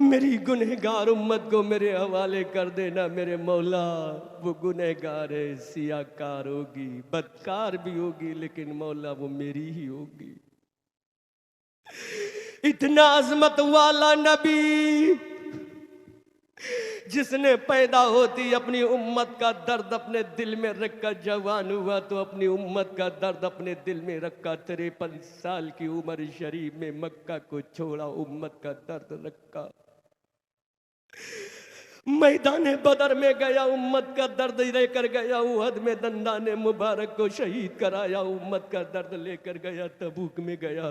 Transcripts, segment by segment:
मेरी गुनहगार उम्मत को मेरे हवाले कर देना मेरे मौला। वो गुनहगार है, सियाकार होगी, बदकार भी होगी, लेकिन मौला वो मेरी ही होगी। इतना अजमत वाला नबी जिसने पैदा होती अपनी उम्मत का दर्द अपने दिल में रखकर जवान हुआ, तो अपनी उम्मत का दर्द अपने दिल में रखा। 53 साल की उम्र शरीफ में मक्का को छोड़ा, उम्मत का दर्द रखा। मैदान बदर में गया, उम्मत का दर्द लेकर गया। उहद में दंदाने मुबारक को शहीद कराया, उम्मत का दर्द लेकर गया। तबूक में गया,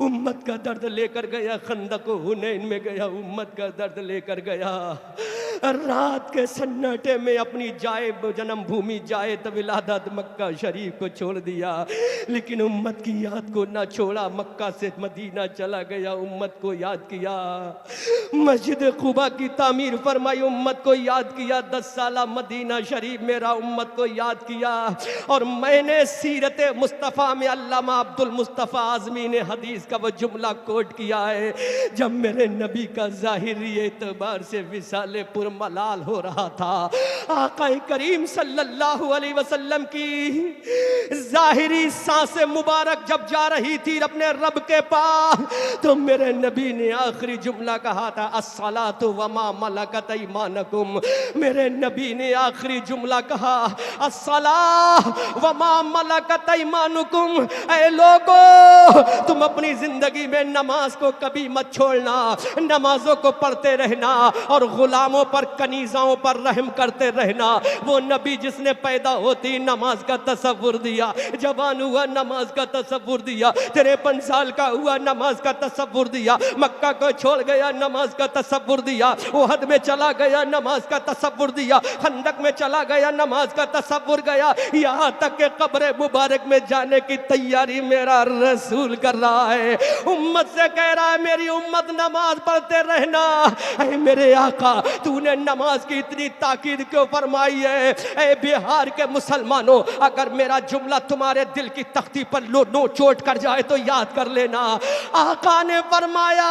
उम्मत का दर्द लेकर गया। खंदक हुनैन में गया, उम्मत का दर्द लेकर गया। रात के सन्नाटे में अपनी जाए जन्म भूमि जाए तो विलादत मक्का शरीफ को छोड़ दिया, लेकिन उम्मत की याद को ना छोड़ा। मक्का से मदीना चला गया, उम्मत को याद किया। मस्जिद कुबा की तामीर फरमाई, उम्मत को याद किया। 10 साल मदीना शरीफ मेरा, उम्मत को याद किया। और मैंने सीरत मुस्तफ़ा में अल्लामा अब्दुल मुस्तफ़ा आज़मी ने हदीस का वो जुमला कोट किया है, जब मेरे नबी का ज़ाहिरी एतबार से विसाले पुरमलाल हो रहा था, आका करीम सल्लल्लाहु अलैहि वसल्लम की ज़ाहिरी सांसें मुबारक जब जा रही थी अपने रब के पास, तो मेरे नबी ने आखिरी जुमला कहा था, अस्सलातु वमा मलकत ईमानुकुम। मेरे नबी ने आखिरी जुमला कहा, अस्सलाह वमा मलकत ईमानुकुम। ऐ लोगो, तुम अपनी जिंदगी में नमाज को कभी मत छोड़ना, नमाजों को पढ़ते रहना और गुलामों पर कनीज़ाओं पर रहम करते रहना। वो नबी जिसने पैदा होती नमाज का तसव्वुर दिया, जवान हुआ नमाज का तसव्वुर दिया, 53 साल का हुआ नमाज का तसव्वुर दिया, मक्का को छोड़ गया नमाज का तसव्वुर दिया, उहद में चला गया नमाज का तसव्वुर दिया, खंदक में चला गया नमाज का तसव्वुर गया, यहाँ तक के कब्र मुबारक में जाने की तैयारी मेरा रसूल कर रहा है। उम्मत से कह रहा है मेरी उम्मत नमाज पढ़ते रहना। ऐ मेरे आका, तूने नमाज की इतनी ताकीद क्यों फरमाई है? ऐ बिहार के मुसलमानों, अगर मेरा जुमला तुम्हारे दिल की तख्ती पर नो चोट कर जाए तो याद कर लेना। आका ने फरमाया,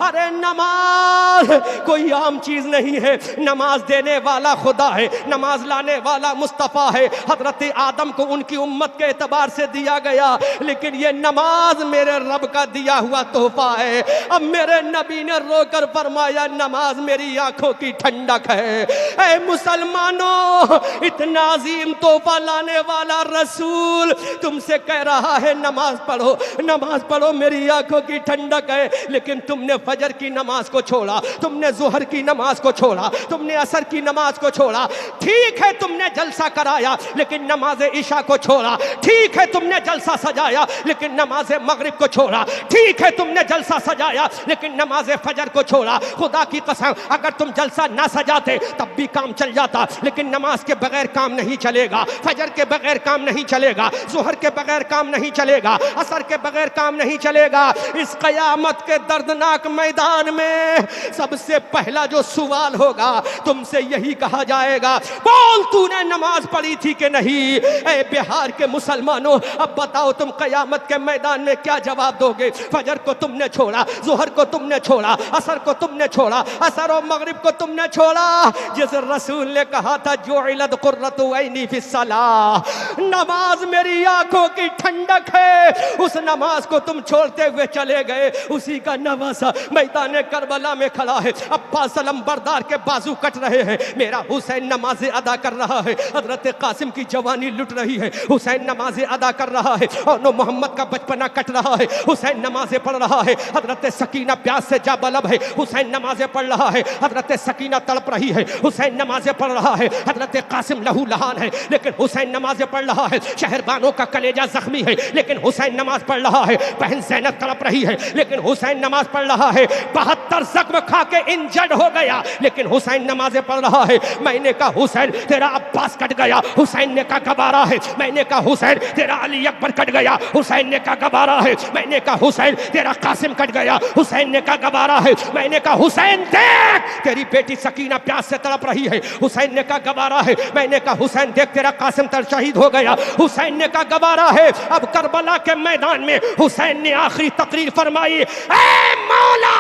अरे नमाज कोई आम चीज नहीं है, नमाज देने वाला खुदा है, नमाज लाने वाला मुस्तफ़ा है। हजरत आदम को उनकी उम्मत के एतबार से दिया गया, लेकिन ये नमाज मेरे रब का दिया हुआ तोहफा है। अब मेरे नबी ने रोकर फरमाया, नमाज मेरी आंखों की ठंडक है। ऐ मुसलमानों, इतना अजीम तोहफा लाने वाला रसूल तुमसे कह रहा है नमाज पढ़ो, नमाज पढ़ो, मेरी आंखों की ठंडक है। लेकिन तुमने फजर की नमाज को छोड़ा, तुमने जुहर की नमाज को छोड़ा, तुमने असर की नमाज को छोड़ा। ठीक है तुमने जलसा कराया, लेकिन नमाज इशा को छोड़ा। ठीक है तुमने जलसा सजाया, लेकिन नमाज मगरिब को छोड़ा। ठीक है तुमने जलसा सजाया, लेकिन नमाज फजर को छोड़ा। खुदा की कसम, अगर तुम जलसा ना सजाते तब भी काम चल जाता, लेकिन नमाज के बगैर काम नहीं चलेगा, फजर के बगैर काम नहीं चलेगा, जुहर के बगैर काम नहीं चलेगा, असर के बगैर काम नहीं चलेगा। इस कयामत के दर्दनाक मैदान में सबसे पहला जो सवाल होगा तुमसे यही कहा जाएगा, बोल तूने नमाज पढ़ी थी कि नहीं? ऐ बिहार के मुसलमानों, अब बताओ तुम कयामत के मैदान में क्या जवाब दोगे? फजर को तुमने छोड़ा, जुहर को तुमने छोड़ा, असर को तुमने छोड़ा, असर और मगरिब को तुमने छोड़ा। जिस रसूल ने कहा था जुइलत कुर्रतु ऐनी फिस्सलाह, नमाज मेरी आंखों की ठंडक है, उस नमाज को तुम छोड़ते हुए चले गए। उसी का नवासा मैदान करबला में खड़ा है, अब्बास सलम बरदार के बाजू कट रहे हैं, मेरा हुसैन नमाज अदा कर रहा है, हजरत कासिम की जवानी लुट रही है, हुसैन नमाज अदा कर रहा है, और नो मोहम्मद का बचपना कट रहा है, हुसैन नमाजें पढ़ रहा है, हजरत सकीना प्यास से जा बलब है, हुसैन नमाजें पढ़ रहा है, हजरत सकीना तड़प रही है, हुसैन नमाजें पढ़ रहा है, हजरत कासिम लहू लहान है, लेकिन हुसैन नमाजें पढ़ रहा है, शहरबानों का कलेजा जख्मी है, लेकिन हुसैन नमाज पढ़ रहा है, बहन ज़ैनब तड़प रही है, लेकिन हुसैन नमाज पढ़ रहा है, 72 जख्म खा के इंजर्ड हो गया, लेकिन हुसैन नमाजें पढ़ रहा है। मैंने कहा हुसैन तेरा अब्बास कट गया, हुसैन ने कहा गवारा है। मैंने कहा हुसैन तेरा अली अकबर कट गया, हुसैन ने कहा गवारा है। मैंने कहा हुसैन तेरा कासिम कट गया, हुसैन ने कहा गवारा है। मैंने कहा हुसैन देख तेरी बेटी सकीना प्यास से तड़प रही है, हुसैन ने कहा गवारा है। मैंने कहा हुसैन देख तेरा कासिम तर शहीद हो गया, हुसैन ने कहा गवारा है। अब करबला के मैदान में हुसैन ने आखिरी तकरीर फरमाई, ऐ मौला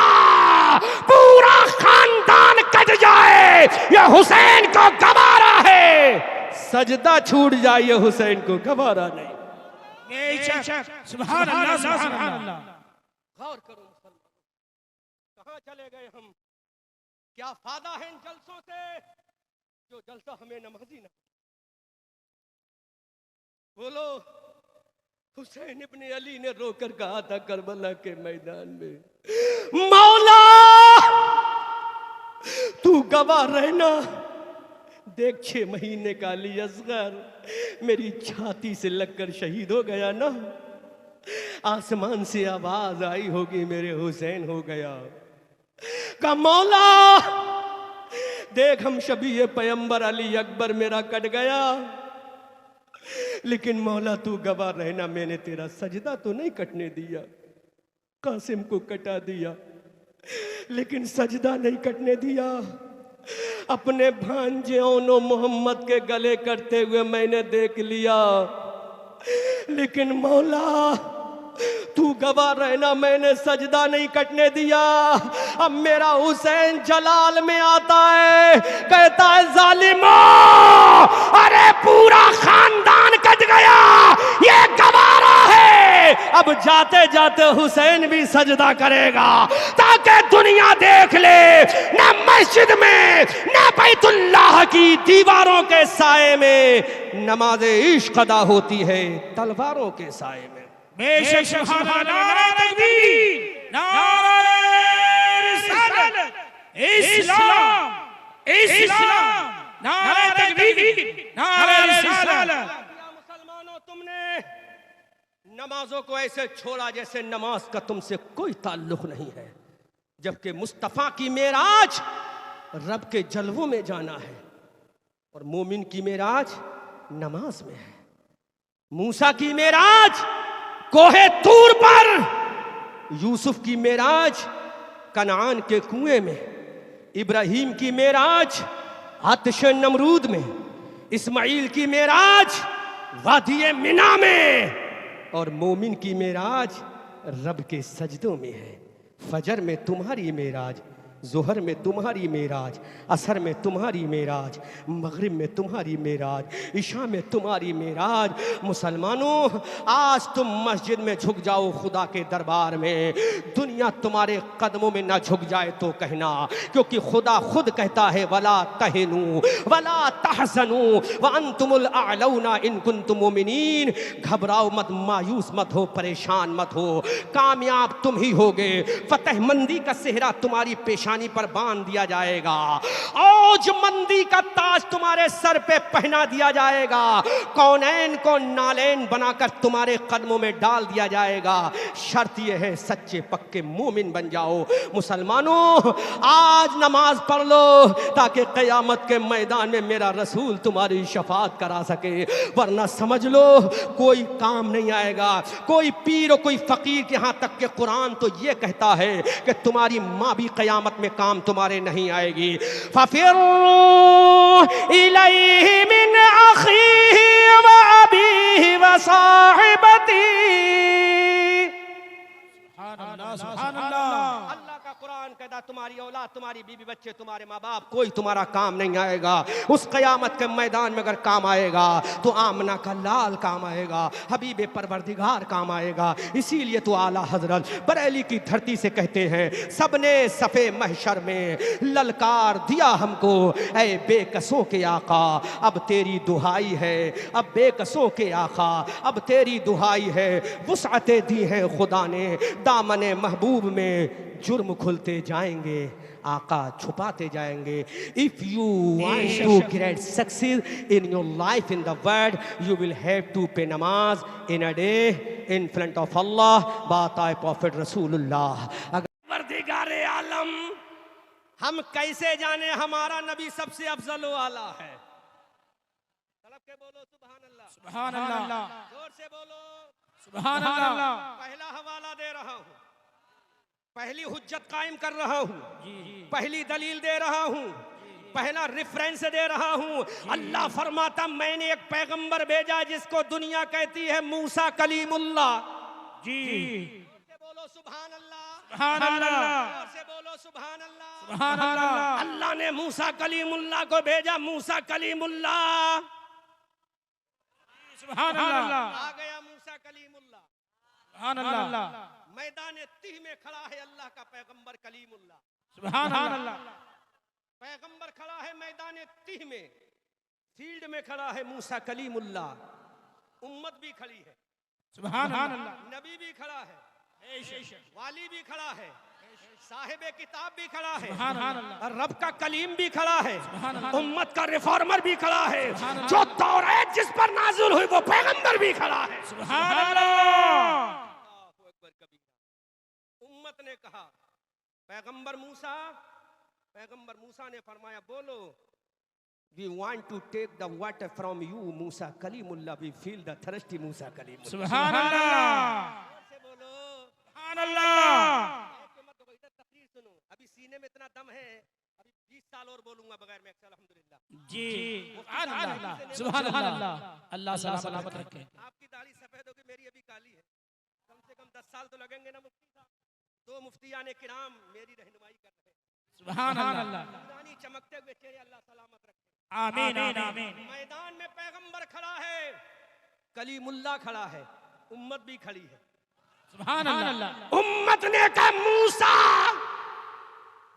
पूरा ये हुसैन को गवारा है। सजदा छूट जाए ये हुसैन को गवारा नहीं। सुभान अल्लाह, सुभान अल्लाह। गौर करो मुसलमान, कहां चले गए हम? क्या फायदा है इन जलसों से जो जलसा हमें नमाजी ना। बोलो, हुसैन इब्ने अली ने रोकर कहा था करबला के मैदान में, मौला तू गवाह रहना, देख 6 महीने का अली असगर मेरी छाती से लगकर शहीद हो गया ना। आसमान से आवाज आई होगी मेरे हुसैन हो गया। का मौला देख हम शबीए पैगंबर अली अकबर मेरा कट गया, लेकिन मौला तू गवाह रहना मैंने तेरा सजदा तो नहीं कटने दिया। कासिम को कटा दिया लेकिन सजदा नहीं कटने दिया। अपने भांजे ओनो मोहम्मद के गले करते हुए मैंने देख लिया, लेकिन मौला तू गवाह रहना मैंने सजदा नहीं कटने दिया। अब मेरा हुसैन जलाल में आता है, कहता है जालिमो, अरे पूरा खानदान कट गया, ये गवारा है। अब जाते जाते हुसैन भी सजदा करेगा ताकि दुनिया देख ले, न मस्जिद में न बैतुल्लाह की दीवारों के साए में नमाज इश्क अदा होती है, तलवारों के साए में। बेशक सुभान अल्लाह, नारे तकबीर, नारे रिसालत, इस्लाम इस्लाम, नारे तकबीर, नारे रिसालत। मुसलमानों, तुमने नमाजों को ऐसे छोड़ा जैसे नमाज का तुमसे कोई ताल्लुक नहीं है, जबकि मुस्तफा की मेराज रब के जलवों में जाना है और मोमिन की मेराज नमाज में है। मूसा की मेराज कोहे तूर पर, यूसुफ की मेराज कनान के कुएं में, इब्राहिम की मेराज आतिश नमरूद में, इस्माइल की मेराज वादिये मिना में, और मोमिन की मेराज रब के सजदों में है। फजर में तुम्हारी मेराज, जोहर में तुम्हारी मेराज, असर में तुम्हारी मेराज, मगरिब में तुम्हारी मेराज, इशा में तुम्हारी मेराज। मुसलमानों, आज तुम मस्जिद में झुक जाओ खुदा के दरबार में, दुनिया तुम्हारे कदमों में ना झुक जाए तो कहना, क्योंकि खुदा खुद कहता है वला तहनु वला तहसनु व अंतुमुल अअलौना इन कुंतुम मुमिनीन। घबराओ मत, मायूस मत हो, परेशान मत हो, कामयाब तुम ही होगे। फतहमंदी का सेहरा तुम्हारी पेशा पर बांध दिया जाएगा, औज मंदी का ताज तुम्हारे सर पे पहना दिया जाएगा, कौनैन को नालैन बनाकर तुम्हारे कदमों में डाल दिया जाएगा। शर्त यह है सच्चे पक्के मोमिन बन जाओ। मुसलमानों, आज नमाज पढ़ लो ताकि क़यामत के मैदान में मेरा रसूल तुम्हारी शफात करा सके, वरना समझ लो कोई काम नहीं आएगा। कोई पीर और कोई फकीर, यहाँ तक के कुरान तो ये कहता है कि तुम्हारी माँ भी क़यामत में काम तुम्हारे नहीं आएगी। फफिरू इलैहि मिन अखीहि व अबीहि व साहिबती। सुभान अल्लाह। अल्लाह का कुरान कहता तुम्हारी औलाद, तुम्हारी बीवी बच्चे, तुम्हारे माँ बाप, कोई तुम्हारा काम नहीं आएगा। उस क़यामत के मैदान में अगर काम आएगा तो आमना का लाल काम आएगा, हबीब परवरदिगार काम आएगा। इसीलिए तो आला हजरत बरेली की धरती से कहते हैं, सबने सफ़े महशर में ललकार दिया हमको, ऐ बेकसों के आका अब तेरी दुहाई है, अब बेकसों के आका अब तेरी दुहाई है। वुसअतें दी हैं खुदा ने, दामने महबूब में जुर्म खुलते जाएंगे, आका छुपाते जाएंगे। If you want to get success in your life in the world, you will have to pay नमाज in a day in front of Allah by prophet रसूलुल्लाह। परवरदिगारे आलम, हम कैसे जाने हमारा नबी सबसे अफजल आला है? तलब के बोलो सुभान अल्लाह, सुभान अल्लाह, जोर से बोलो सुभान अल्लाह। पहला हवाला दे रहा हूँ, पहली हुज्जत कायम कर रहा हूँ, पहली दलील दे रहा हूँ, पहला रेफरेंस दे रहा हूँ। अल्लाह फरमाता मैंने एक पैगंबर भेजा जिसको दुनिया कहती है मूसा कलीमुल्लाह। जी बोलो सुभान अल्लाह, सुभान अल्लाह, से बोलो सुभान अल्लाह, सुभान अल्लाह। अल्लाह ने मूसा कलीमुल्लाह को भेजा। मूसा कलीमुल्लाह सुभान अल्लाह। आ गया मूसा कलीमुल्लाह। सुभान अल्लाह। मैदान तीह में खड़ा है अल्लाह का पैगंबर कलीमुल्लाह। सुभान अल्लाह। पैगंबर खड़ा है मैदान तीह में, फील्ड में खड़ा है मूसा कलीमुल्लाह। उम्मत भी खड़ी है, सुभान अल्लाह। नबी भी खड़ा है, वाली भी खड़ा है, साहिबे किताब भी खड़ा है, और रब का कलीम भी खड़ा है, उम्मत का रिफॉर्मर भी खड़ा है, जो तौरात जिस पर नाज़िल हुई वो पैगंबर भी खड़ा है। सुभान अल्लाह। उम्मत ने कहा पैगंबर मूसा ने फरमाया बोलो, we want to take the water from you Musa Kalimullah, we feel the thirsty Musa Kalimullah। सुभान अल्लाह। से बोलो सुभान अल्लाह। इधर तकरीर सुनो, अभी सीने में इतना दम है, अभी 20 साल और बोलूंगा बगैर में अल्हम्दुलिल्लाह जी। सुभान अल्लाह। सुभान अल्लाह। अल्लाह सलामत रखे। आपकी दाढ़ी सफेद होगी, मेरी अभी काली है, कम से कम 10 साल तो लगेंगे ना मुफ्ती साहब। 2 मुफ्तियाने किराम मेरी रहनुमाई कर रहे हैं। सुभान अल्लाह। पुरानी चमकते हुए चेहरे अल्लाह सलामत रखे। आमीन आमीन। मैदान में पैगंबर खड़ा है, कलीमुल्लाह खड़ा है, उम्मत भी खड़ी है। सुभान अल्लाह। उम्मत ने कहा मूसा,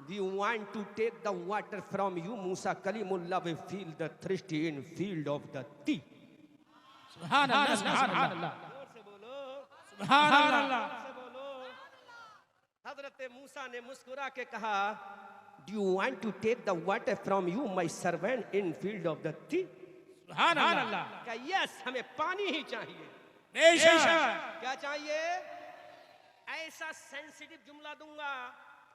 we want to take the water from you Musa Kalimullah, we feel the thirsty in field of the tea। सुभान अल्लाह। सुभान अल्लाह। जोर से बोलो सुभान अल्लाह। से बोलो। हजरत मूसा ने मुस्कुरा के कहा, do you want to take the water from you my servant in field of the tea? सुभान अल्लाह। क्या यस, हमें पानी ही चाहिए। बेशक। क्या चाहिए? ऐसा सेंसिटिव जुमला दूंगा,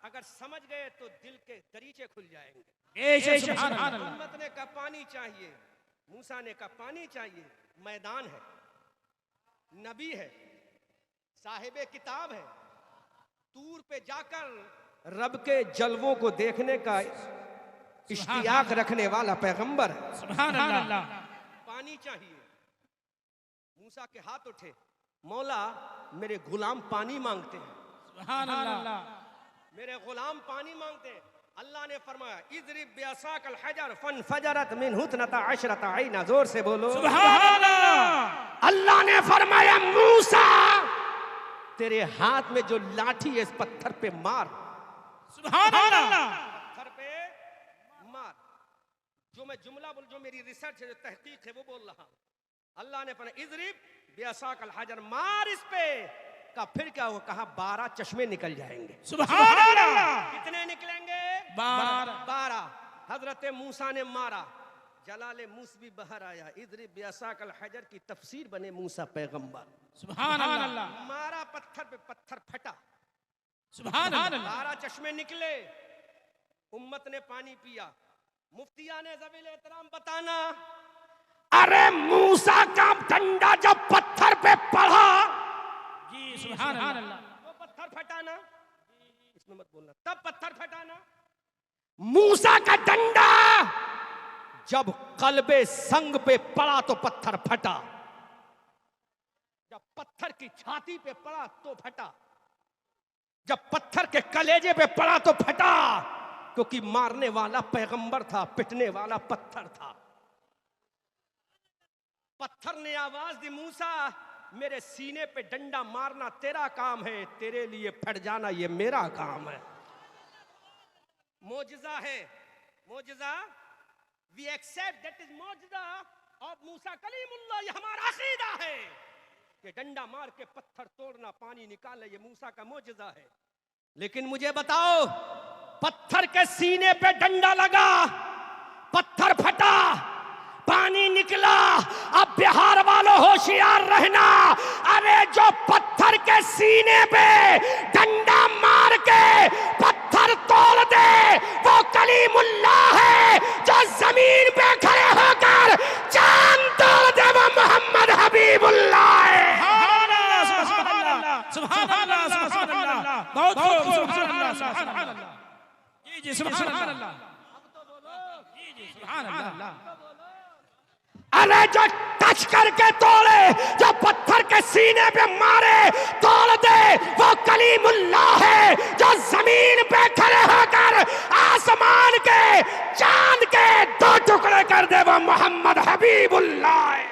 अगर समझ गए तो दिल के दरीचे खुल जाएंगे। बेशक। सुभान अल्लाह। उम्मत ने कहा पानी चाहिए, मूसा ने कहा पानी चाहिए। मैदान है, नबी है, साहिबे किताब है, तूर पे जाकर रब के जलवों को देखने का इश्तियाक रखने वाला पैगंबर है। सुभान अल्लाह। पानी चाहिए। मूसा के हाथ उठे, मौला मेरे गुलाम पानी मांगते हैं। सुभान अल्लाह। मेरे गुलाम पानी मांगते हैं। अल्लाह ने फरमाया इज़रिब बिअसाकल हजर फनफजरत मिनहु इस्नता अशरता ऐना। जोर से बोलो सुभान अल्लाह। अल्लाह ने फरमाया मूसा तेरे हाथ में जो लाठी है इस पत्थर पे मार। सुभान अल्लाह। पत्थर पे मार। जो मैं जुमला बोल, जो मेरी रिसर्च है, जो तहकीक है वो बोल रहा हूं। अल्लाह ने फरमाया इज़रिब बिअसाकल हजर, मार इस पे। का फिर क्या हुआ? कहा 12 चश्मे निकल जाएंगे। सुभान अल्लाह। कितने निकलेंगे? 12। हजरत मूसा ने मारा, जलाले मूसवी बहर आया। इज़रिब बिअसाकल हजर की तफसीर बने मूसा पैगंबर। सुभान अल्लाह। मारा पत्थर पे, पत्थर फटा। सुभान अल्लाह। 12 चश्मे निकले। उम्मत ने पानी पिया। मुफ्तिया ने ज़वील एहतराम बताना, अरे मूसा का डंडा जब पत्थर पे पड़ा जी। सुभान अल्लाह। वो पत्थर फटाना, इसमें मत बोलना, तब पत्थर फटाना। मूसा का डंडा जब कल्बे संग पे पड़ा तो पत्थर फटा। जब पत्थर की छाती पे पड़ा तो फटा। जब पत्थर के कलेजे पे पड़ा तो फटा, क्योंकि मारने वाला पैगंबर था, पिटने वाला पत्थर था। पत्थर ने आवाज दी, मूसा मेरे सीने पे डंडा मारना तेरा काम है, तेरे लिए फट जाना ये मेरा काम है। मोजज़ा है, मोजज़ा, वी एक्सेप्ट दैट इज मोजज़ा ऑफ मूसा कलीमुल्लाह। ये हमारा अकीदा है कि डंडा मार के पत्थर तोड़ना, पानी निकालना, ये मूसा का मोजज़ा है। लेकिन मुझे बताओ, पत्थर के सीने पे डंडा लगा, पत्थर फटा, पानी निकला। अब बिहार वालों होशियार रहना, अरे जो पत्थर के सीने पे डंडा मार के पत्थर तोड़ दे वो कलीमुल्लाह है। जो जमीन पे खड़े होकर चांद तोड़ दे वो मोहम्मद हबीबुल्लाह है। सुभान अल्लाह। सुभान अल्लाह। सुभान अल्लाह। बहुत खूब। सुभान अल्लाह। सुभान अल्लाह। जी जी। सुभान अल्लाह। जी जी। सुभान अल्लाह। अरे जो टच करके तोड़े, जो पत्थर के सीने पे मारे तोड़ दे, वो कलीमुल्लाह है। जो जमीन पे खड़े होकर आसमान के चांद के दो टुकड़े कर दे, वो मोहम्मद हबीबुल्लाह है।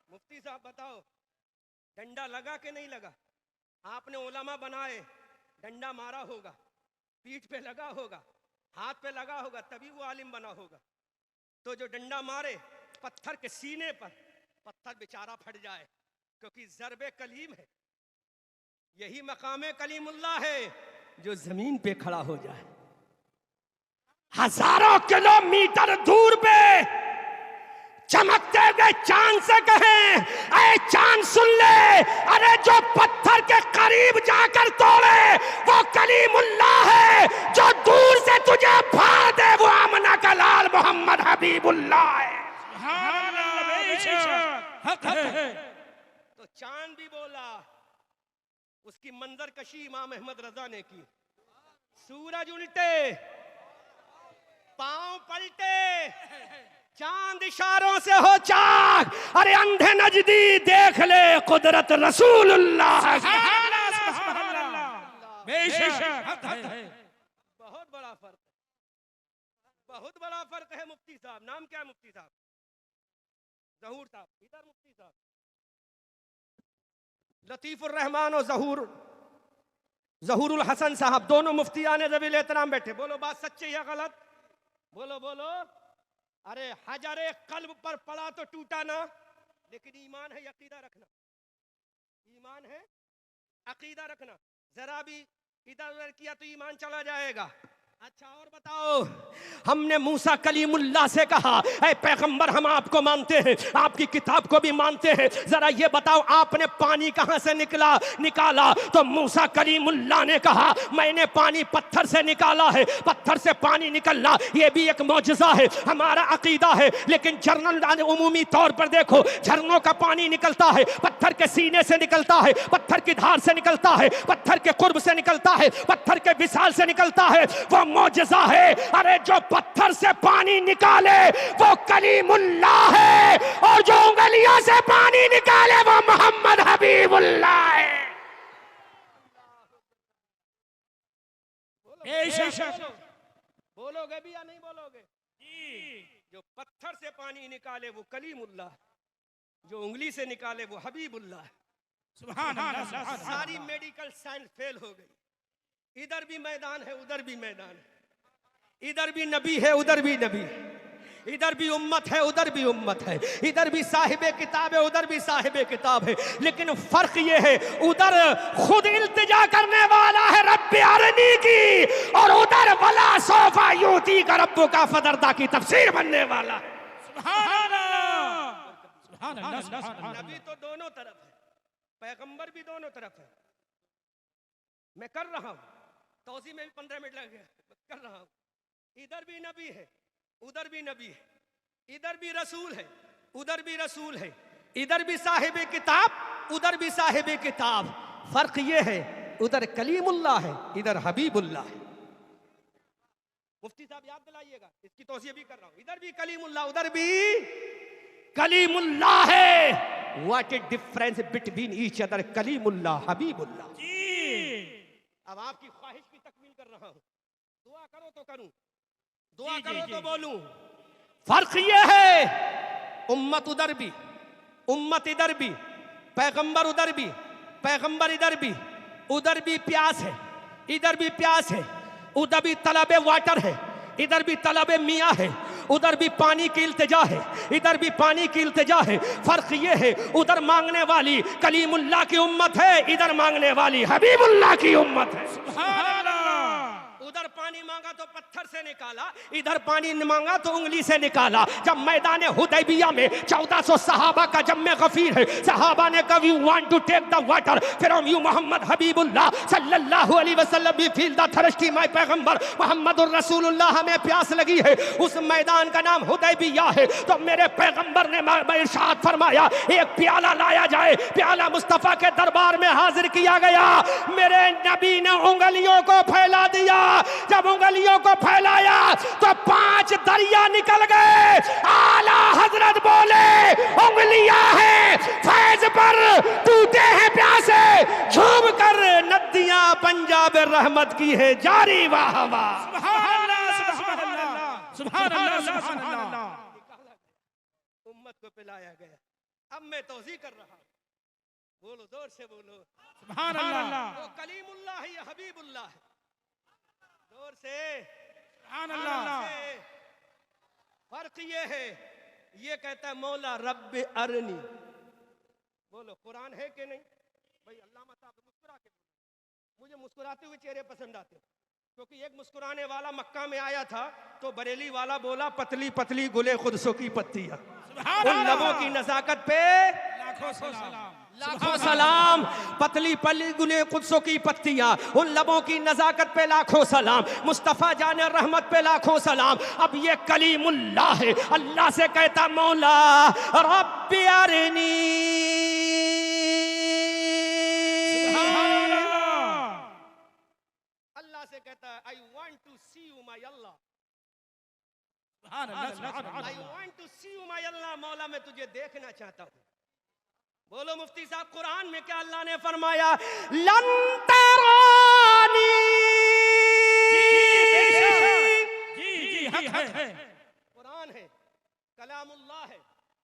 मुफ्ती साहब बताओ, डंडा लगा के नहीं लगा? आपने उलमा बनाए, डंडा मारा होगा, पीठ पे लगा होगा, हाथ पे लगा होगा, तभी वो आलिम बना होगा। तो जो डंडा मारे पत्थर के सीने पर, पत्थर बेचारा फट जाए, क्योंकि ज़रबे कलीम है। यही मकामे कलीमुल्लाह है जो जमीन पे खड़ा हो जाए। हजारों किलोमीटर दूर पे चमकते हुए चांद से कहें, ऐ चांद सुन ले, अरे जो पत्थर के करीब जाकर तोड़े वो कलीमुल्लाह है। जो दूर से तुझे फाड़ दे वो आमना का लाल मोहम्मद हबीबुल्लाह है। तो चांद भी बोला, उसकी मंजर कशी इमाम अहमद रजा ने की। सूरज उल्टे, पांव पलटे, चांद इशारों से हो चाक, अरे अंधे नजदी देख ले कुदरत रसूलुल्लाह। बहुत बड़ा फर्क है, बहुत बड़ा फर्क है। मुफ्ती साहब, नाम क्या है मुफ्ती साहब? ज़हूर साहब। इधर मुफ्ती साहब लतीफुर रहमान और ज़हूरुल हसन साहब, दोनों मुफ्तियान ज़वील एहतराम बैठे। बोलो बात सच्ची या गलत? बोलो बोलो। अरे हजरे कल्ब पर पड़ा तो टूटा ना, लेकिन ईमान है अकीदा रखना, ईमान है अकीदा रखना। जरा भी इधर उधर किया तो ईमान चला जाएगा। अच्छा और बताओ, हमने मूसा कलीमुल्लाह से कहा, ऐ पैगंबर हम आपको मानते हैं, आपकी किताब को भी मानते हैं, जरा ये बताओ आपने पानी कहां से निकाला? तो मूसा कलीमुल्लाह ने कहा, मैंने पानी पत्थर से निकाला है। पत्थर से पानी निकलना ये भी एक मौजज़ा है, हमारा अकीदा है। लेकिन जनरल उमूमी तौर पर देखो, झरनों का पानी निकलता है, पत्थर के सीने से निकलता है, पत्थर की धार से निकलता है, पत्थर के कुर्ब से निकलता है, पत्थर के विशाल से निकलता है, वो मौजज़ा है। अरे जो पत्थर से पानी निकाले वो कलीमुल्लाह है, और जो उंगलियों से पानी निकाले वो मोहम्मद हबीबुल्लाह है। बोलोगे भी या नहीं बोलोगे? जो पत्थर से पानी निकाले वो कलीमुल्लाह, जो उंगली से निकाले वो हबीबुल्लाह। सुभान अल्लाह। सारी मेडिकल साइंस फेल हो गई। इधर भी मैदान है, उधर भी मैदान है, इधर भी नबी है, उधर भी नबी, इधर भी उम्मत है, उधर भी उम्मत है, इधर भी साहिबे किताब है, उधर भी साहिबे किताब है। लेकिन फर्क ये है, उधर खुद इल्तिजा करने वाला है रब्बी अरनी की, और उधर वला सौफा यूती का रब्बु का फदरदा की तफसीर बनने वाला है। सुभान अल्लाह। नबी तो दोनों तरफ है, पैगंबर भी दोनों तरफ है। मैं कर रहा हूं, तौसी में भी 15 मिनट लग गया, कर रहा हूं। इधर भी नबी है, उधर भी नबी है, इधर भी रसूल है, उधर भी रसूल है, इधर भी साहिबे किताब, उधर भी साहिबे किताब। फर्क ये है, उधर कलीमुल्लाह है, इधर हबीबुल्लाह है। मुफ्ती साहब याद दिलाइएगा, इसकी तौसीह भी कर रहा हूं। इधर भी कलीमुल्लाह, उधर भी कलीमुल्लाह है। What is difference between each other? Kalimullah, Habibullah. अब आपकी ख्वाहिश की तकमील कर रहा हूं, दुआ करो तो करूं, दुआ करो तो बोलूं। फर्क ये है, उम्मत उधर भी, उम्मत इधर भी, पैगंबर उधर भी, पैगंबर इधर भी, उधर भी प्यास है, इधर भी प्यास है, उधर भी तलबे वाटर है, इधर भी तलबे मियाँ है, उधर भी पानी की इल्तिजा है, इधर भी पानी की इल्तिजा है। फर्क ये है, उधर मांगने वाली कलीमुल्लाह की उम्मत है, इधर मांगने वाली हबीबुल्लाह की उम्मत है। सुभान अल्लाह। उधर पानी मांग मांगा तो पत्थर से निकाला, इधर पानी मांगा तो उंगली से निकाला। जब मैदान हुदैबिया में 1400 सहाबा का जम्मे गफीर है, सहाबा ने कहा you want to take the water from you Muhammad हबीबुल्लाह सल्लल्लाहु अलैहि वसल्लम we feel the thirsty my पैगंबर मोहम्मदुर रसूलुल्लाह, हमें प्यास लगी है। उस मैदान का नाम हुदैबिया है। तो मेरे पैगंबर ने इरशाद फरमाया एक प्याला लाया जाए। प्याला मुस्तफा के दरबार में हाजिर किया गया। मेरे नबी ने उंगलियों को फैला दिया। जब उंगलियों को फैलाया तो 5 दरिया निकल गए। आला हजरत बोले उंगलियां हैं फैज पर, टूटे हैं प्यासे, झूम कर नदियां पंजाब रहमत की है जारी। वाह वाह सुभान अल्लाह सुभान अल्लाह सुभान अल्लाह सुभान अल्लाह। उम्मत को पिलाया गया। अब मैं तौज़ी कर रहा हूं, बोलो जोर से बोलो सुभान अल्लाह। वो कलीमुल्लाह है या हबीबुल्लाह है? जोर से सुभान अल्लाह। फर्क ये है, ये कहता है मौला रब्ब अरनी। बोलो कुरान है कि नहीं भाई? अल्लामा साहब मुस्कुरा के, मुझे मुस्कुराते हुए चेहरे पसंद आते हैं, क्योंकि एक मुस्कुराने वाला मक्का में आया था तो बरेली वाला बोला पतली पतली गुले खुदसो की पत्तियां। उन लबों की नजाकत पे लाखों सलाम, लाखों सलाम। पतली पतली गुले खुदसो की पत्तियां, उन लबों की नजाकत पे लाखों सलाम। मुस्तफा जाने रहमत पे लाखों सलाम। अब ये कलीमुल्लाह है। अल्लाह से कहता मौला रब्बी अरनी। अल्लाह से कहता है I want to see you my Allah. I want to see you my Allah. मौला मैं तुझे देखना चाहता हूँ। बोलो मुफ्ती साहब कुरान में क्या अल्लाह ने फरमाया? लन तरानी। जी हक है। कुरान है, कलामुल्लाह है।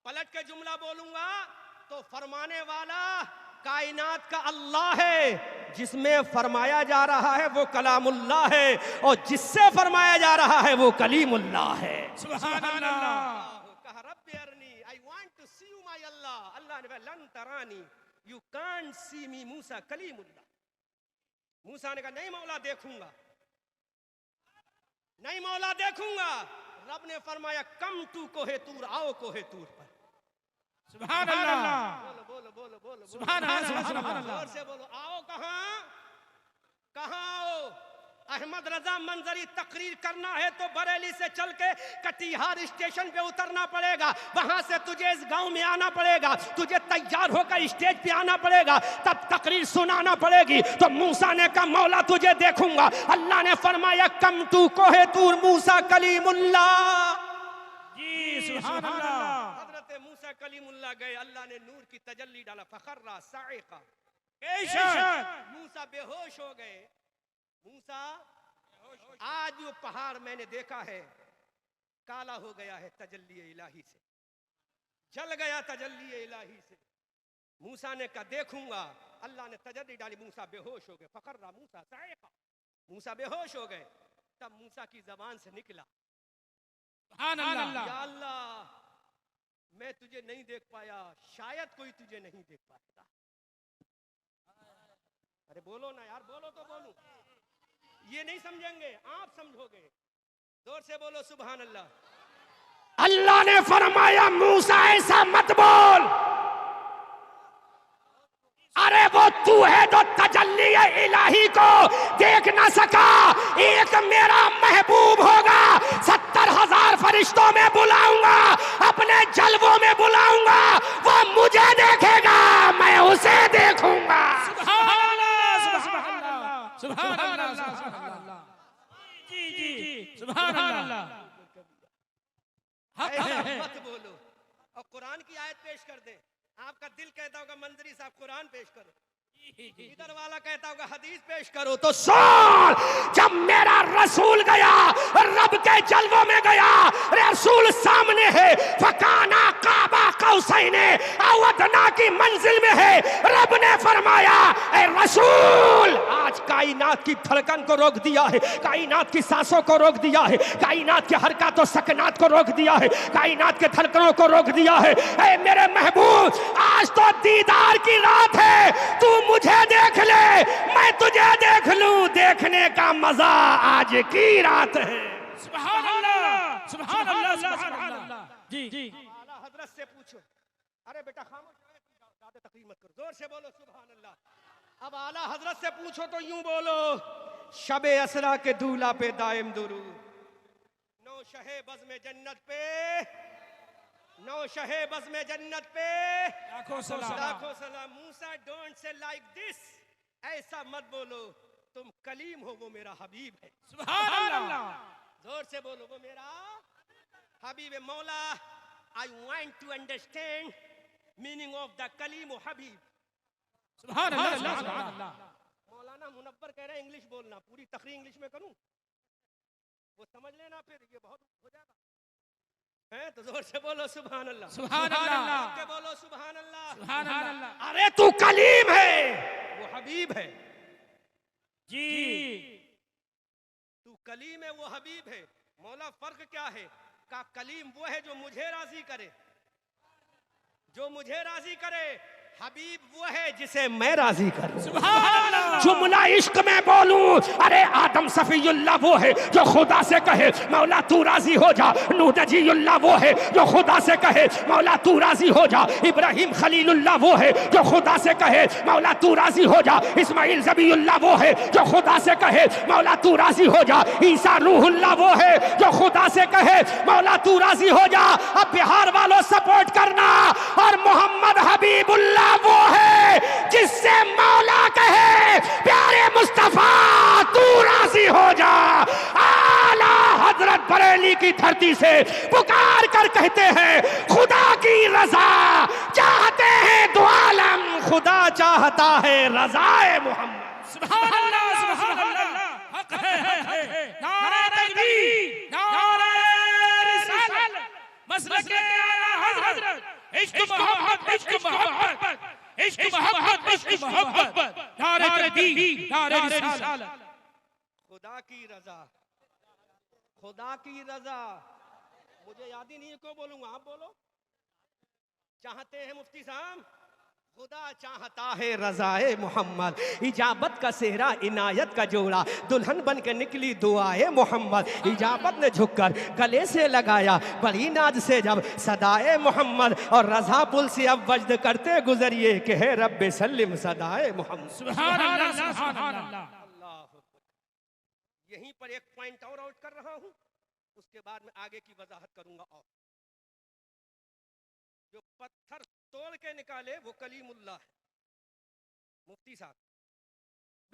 पलट के जुमला बोलूंगा तो फरमाने वाला कायनात का अल्लाह है। जिसमें फरमाया जा रहा है वो कलामुल्लाह है, और जिससे फरमाया जा रहा है वो कलीमुल्लाह है। सुभान अल्लाह। कहा रब्बी अरनी, I want to see you my Allah. Allah ने लन तरानी, you can't see me. Musa Kalimullah. Musa ने कहा नहीं मौला देखूंगा, नहीं मौला देखूंगा। रब ने फरमाया कम टू कोहे तूर, आओ कोहे तूर पर। सुभान अल्लाह। बोलो बोलो बोलो बोलो सुभान अल्लाह सुभान अल्लाह। जोर से बोलो आओ। कहां कहां आओ? अहमद रजा मंजरी तकरीर करना है तो बरेली से चल के कटिहार स्टेशन पे उतरना पड़ेगा। वहां से तुझे इस गांव में आना पड़ेगा, तुझे तैयार होकर स्टेज पे आना पड़ेगा, तब तकरीर सुनाना पड़ेगी। तो मूसा ने कहा मौला तुझे देखूंगा। अल्लाह ने फरमाया कम तू कोहे तूर मूसा कलीमुल्लाह। जी सुभान अल्लाह। हजरत मूसा कलीमुल्लाह गए, अल्लाह ने नूर की तजल्ली डाला। फखर्रा साइका, मूसा बेहोश हो गए। मूसा आज वो पहाड़ मैंने देखा है काला हो गया है तजल्ली इलाही से, जल गया तजल्ली इलाही से। मूसा ने कहा देखूंगा। अल्लाह ने तजल्ली डाली, मूसा बेहोश हो गए। फखर्रा मूसा साइका, मूसा बेहोश हो गए। तब मूसा की जबान से निकला सुभान अल्लाह। या अल्लाह मैं तुझे नहीं देख पाया, शायद कोई तुझे नहीं देख पाएगा। अरे बोलो ना यार, बोलो तो बोलूं। ये नहीं समझेंगे, आप समझोगे। जोर से बोलो सुभान अल्लाह। अल्लाह ने फरमाया मूसा ऐसा मत बोल। अरे वो तू है जो तजल्ली इलाही को देख ना सका। एक मेरा महबूब होगा, 70,000 फरिश्तों में बुलाऊंगा, अपने जलवों में बुलाऊंगा, वो मुझे देखेगा, मैं उसे देखूंगा। सुभान अल्लाह सुभान अल्लाह। जी जी सुभान अल्लाह। मत बोलो और कुरान की आयत पेश कर दे। आपका दिल कहता होगा मंजरी साहब कुरान पेश करो, इधर वाला कहता होगा हदीस पेश करो। तो सुन, जब मेरा रसूल गया, रब के जलवों में गया, रसूल सामने है, फकाना काबा कौसैने अवदना की मंजिल में है। रब ने फरमाया ए रसूल आज का कायनात की धड़कन को रोक दिया है, कायनात की सांसों को रोक दिया है, कायनात के हरकत और सकनात को रोक दिया है, कायनात के धड़कनों को रोक दिया है। ऐ मेरे महबूब, आज तो दीदार की रात है, तू मुझे देख ले, मैं तुझे देख लूं, देखने का मजा आज की रात है। सुभान अल्लाह, सुभान अल्लाह, सुभान अल्लाह। जी जी, आला हजरत से पूछो। अरे बेटा खामोश रहो, ज्यादा तकरीर मत करो, जोर से बोलो सुभान अल्लाह। अब आला हजरत से पूछो तो यूं बोलो, शबे असरा के दूल्हा पे दायम दुरूद, नौ शहे बज़ में जन्नत पे, नौ शहे बज़ में जन्नत पे लाखों सलाम। लाखों सलाम। मूसा डोंट से लाइक दिस, ऐसा मत बोलो, तुम कलीम हो, वो मेरा हबीब है। सुभान अल्लाह, जोर से बोलो, वो मेरा हबीब है। मौला, I want to understand meaning of the कलीम व हबीब। सुभान अल्लाह, सुभान अल्लाह। मौलाना मुनव्वर कह रहे हैं इंग्लिश बोलना, पूरी तकरीर इंग्लिश में करूं, वो समझ लेना, फिर ये बहुत हो जाएगा हैं। तो जोर से बोलो सुभान अल्लाह, सुभान अल्लाह, के बोलो सुभान अल्लाह, सुभान अल्लाह। अरे तू कलीम है, वो हबीब है। जी, तू कलीम है, वो हबीब है। मौला फर्क क्या है? का कलीम वो है जो मुझे राजी करे, जो मुझे राजी करे। हबीब वो है जिसे मैं राजी करूं। सुभान अल्लाह। जुमला इश्क में बोलूं, अरे आदम सफीउल्लाह वो है जो खुदा से कहे मौला तू राजी हो जा, नूह नजीउल्लाह वो है जो खुदा से कहे मौला तू राजी हो जा, इब्राहिम खलीलुल्लाह वो है जो खुदा से कहे मौला तू राजी हो जा, इस्माइल ज़बीउल्लाह वो है जो खुदा से कहे मौला तू राजी हो जा, ईसा रूहुल्लाह वो है जो खुदा से कहे मौला तू राजी हो जा। अब बिहार वालों सपोर्ट करना, और मोहम्मद हबीबुल्लाह वो है जिससे मौला कहे प्यारे मुस्तफा तू राजी हो जा। आला हजरत बरेली की धरती से पुकार कर कहते हैं खुदा की रजा चाहते हैं दो आलम, खुदा चाहता है रजाए मोहम्मद। सुभान अल्लाह, सुभान अल्लाह। हक है। नारे तकबीर, नारे रिसालत, मसलक आला हजरत, इश्क मोहब्बत, इश्क मोहब्बत, इश्क मोहब्बत, इश्क मोहब्बत, नारे तकबीर, नारे रिसालत। खुदा की रजा, खुदा की रजा। मुझे याद ही नहीं है, क्यों बोलूंगा, आप बोलो। चाहते हैं मुफ्ती साहब, खुदा चाहता है रजाए मोहम्मद, इजाबत का सेहरा इनायत का जोड़ा, दुल्हन बन के निकली दुआए मोहम्मद, इजाबत ने झुककर गले से लगाया बड़ी नाज से जब सदाए मोहम्मद, और रजा पुल से अब वजद करते गुजरिए कि है रब्बे सल्लिम सदाए मोहम्मद। सुभान अल्लाह, सुभान अल्लाह। यहीं पर एक पॉइंट और आउट कर रहा हूं, उसके बाद में आगे की वजाहत करूंगा। और जो पत्थर तोड़ के निकाले वो कलीमुल्लाह है। मुफ्ती साहब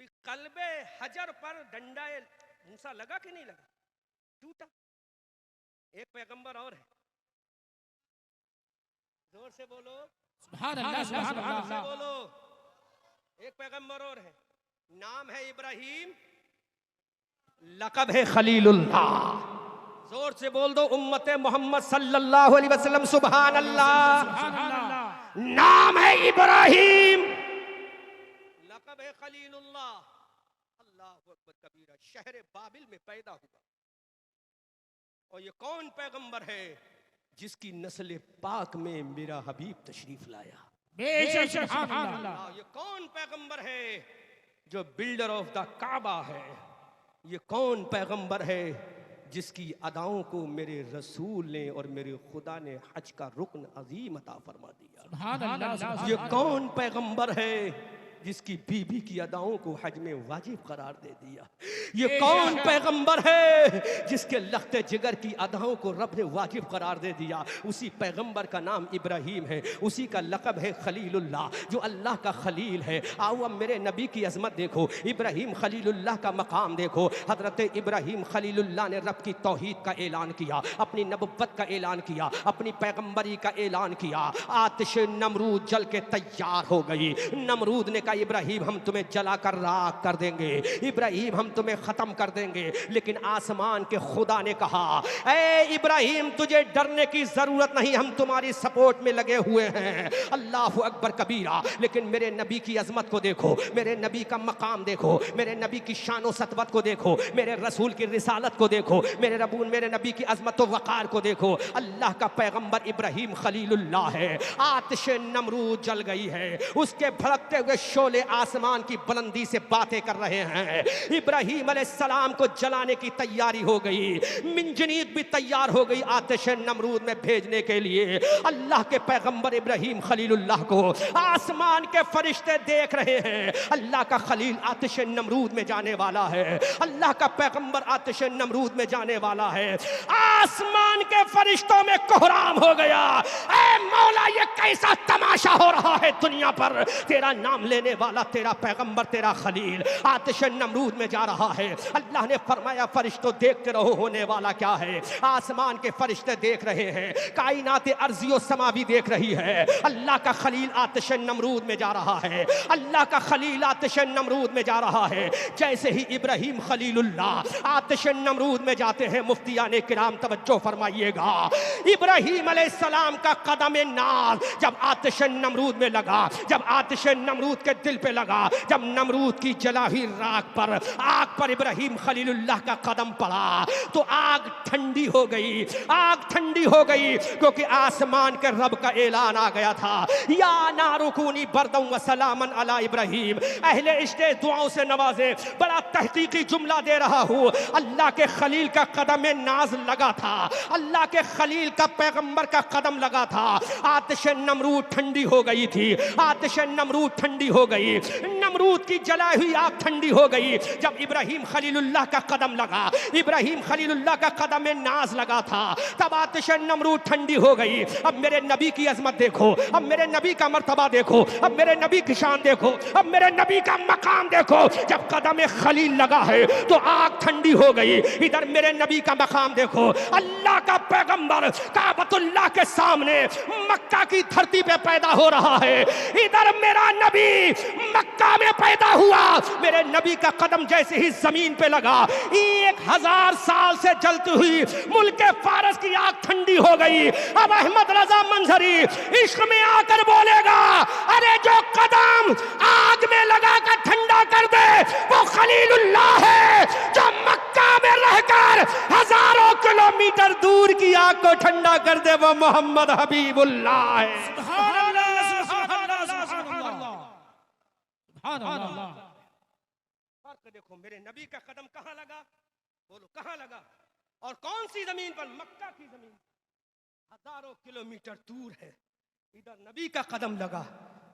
भी कल्बे हजर पर डंडा मूसा लगा कि नहीं लगा, टूटा। एक पैगंबर और है, जोर से बोलो सुभान अल्लाह, सुभान अल्लाह। बोलो, एक पैगंबर और है, नाम है इब्राहिम, लक़ब है खलीलुल्लाह। जोर से बोल दो उम्मते मोहम्मद सल्लल्लाहु अलैहि वसल्लम सुभान अल्लाह। नाम है इब्राहिम, लक़ब है खलीलुल्लाह। अल्लाहु अकबर कबीरा। शहर बाबिल में पैदा हुआ, और ये कौन पैगंबर है जिसकी नस्ल पाक में मेरा हबीब तशरीफ लाया। बेशक सुभान अल्लाह। ये कौन पैगंबर है जो बिल्डर ऑफ द काबा है। ये कौन पैगंबर है जिसकी अदाओं को मेरे रसूल ने और मेरे खुदा ने हज का रुकन अजीम अता फरमा दिया। सुभान अल्लाह। ये कौन पैगंबर है जिसकी बीबी की अदाओं को हज में वाजिब करार दे दिया। ये कौन पैगंबर है जिसके लख्ते जिगर की अदाओं को रब ने वाजिब करार दे दिया। उसी पैगंबर का नाम इब्राहिम है, उसी का लक़ब है खलीलुल्लाह, जो अल्लाह का खलील है। आओ अब मेरे नबी की अजमत देखो, इब्राहिम खलीलुल्लाह का मकाम देखो। हजरत इब्राहिम खलीलुल्लाह ने रब की तौहीद का ऐलान किया, अपनी नबुव्वत का ऐलान किया, अपनी पैगंबरी का ऐलान किया। आतिश नमरूद जल के तैयार हो गई। नमरूद ने कहा इब्राहिम हम तुम्हें जला कर राख कर देंगे, इब्राहिम हम तुम्हें खत्म कर देंगे। लेकिन आसमान के खुदा ने कहा, ए इब्राहिम तुझे डरने की जरूरत नहीं, हम तुम्हारी सपोर्ट में लगे हुए हैं। अल्लाह अकबर कबीरा। लेकिन मेरे नबी की अजमत को देखो, मेरे नबी का मकाम देखो, मेरे नबी की शान सतवत को देखो, मेरे रसूल की रिसालत को देखो, मेरे नबी की अजमत व वक़ार को देखो। अल्लाह का पैगंबर इब्राहिम खलीलुल्लाह है। आतिश नमरूद जल गई है, उसके भड़कते हुए शोले आसमान की बुलंदी से बातें कर रहे हैं। इब्राहिम अलैहिस्सलाम को जलाने की तैयारी हो गई, मिंजनीक भी तैयार हो गई आतिश नमरूद में भेजने के लिए। अल्लाह के पैगंबर इब्राहिम खलीलुल्लाह को आसमान के फरिश्ते देख रहे हैं। अल्लाह का खलील आतिश नमरूद में जाने वाला है, अल्लाह का पैगंबर आतिश नमरूद में जाने वाला है। आसमान के फरिश्तों में कोहराम हो गया। ऐ मौला ये कैसा तमाशा हो रहा है दुनिया पर, तेरा नाम लेने वाला तेरा पैगंबर तेरा खलील आतिश नमरूद में जा रहा है। अल्लाह ने फरमाया फरिश्तों देखते रहो होने वाला क्या है। आसमान के फरिश्ते देख रहे हैं, कायनात अर्ज़ी समा भी देख रही है। अल्लाह का खलील आतिश नमरूद में जा रहा है, अल्लाह का खलील आतिश नमरूद में जा रहा है। जैसे ही इब्राहिम खलीलुल्लाह आतिश नमरूद में जाते हैं, मुफ्तियाने किराम तवज्जो फरमाइएगा, इब्राहिम अलैहिस्सलाम का कदम नाज जब आतिश नमरूद में लगा, जब आतिश नमरूद के दिल पे लगा, जब नमरूद की जला हुई आग पर इब्राहिम खलीलुल्लाह का कदम पड़ा तो आग ठंडी हो गई, आग ठंडी हो गई, क्योंकि आसमान के रब का ऐलान आ गया था, या नारुकूनी बरदम व सलामन अला इब्राहिम। अहले इश्क़ दुआओं से नवाजे, बड़ा तहकीकी जुमला दे रहा हूँ। अल्लाह के खलील का कदम नाज लगा था, अल्लाह के खलील का पैगंबर का कदम लगा था। आतिश नमरूद ठंडी हो गई थी, आतिश नमरूद ठंडी हो गई, नमरूद की जलाई हुई आग ठंडी हो गई। जब इब्राहिम खलीलुल्लाह का कदम लगा, इब्राहिम खलीलुल्लाह का कदम नाज लगा था, तब आतिश नमरूद ठंडी हो गई। अब मेरे नबी की अजमत देखो, अब मेरे नबी का मर्तबा देखो, अब मेरे नबी की शान देखो, अब मेरे नबी का मकाम देखो। जब कदम खलील लगा है तो आग ठंडी हो गई। इधर मेरे नबी का मकाम देखो, अल्लाह का पैगंबर काबतुल्लाह के सामने मक्का की धरती पे पैदा हो रहा है। इधर मेरा नबी मक्का में पैदा हुआ, मेरे नबी का कदम जैसे ही जमीन पे लगा, 1000 साल से जलती हुई मुल्क फारस की आग ठंडी हो गई। अब अहमद रजा मंजरी इश्क में आकर बोलेगा, अरे जो कदम आग में लगा कर ठंडा कर दे वो खलीलुल्लाह है, जो मक्का में रहकर हजारों किलोमीटर दूर की आग को ठंडा कर दे वो मोहम्मद हबीबुल्लाह है। सुभान अल्लाह, सुभान अल्लाह, सुभान अल्लाह, सुभान अल्लाह। फर्क देखो, मेरे नबी का कदम कहां लगा, बोलो कहां लगा, और कौन सी जमीन पर, मक्का की जमीन, हजारों किलोमीटर दूर है। इधर नबी का कदम लगा,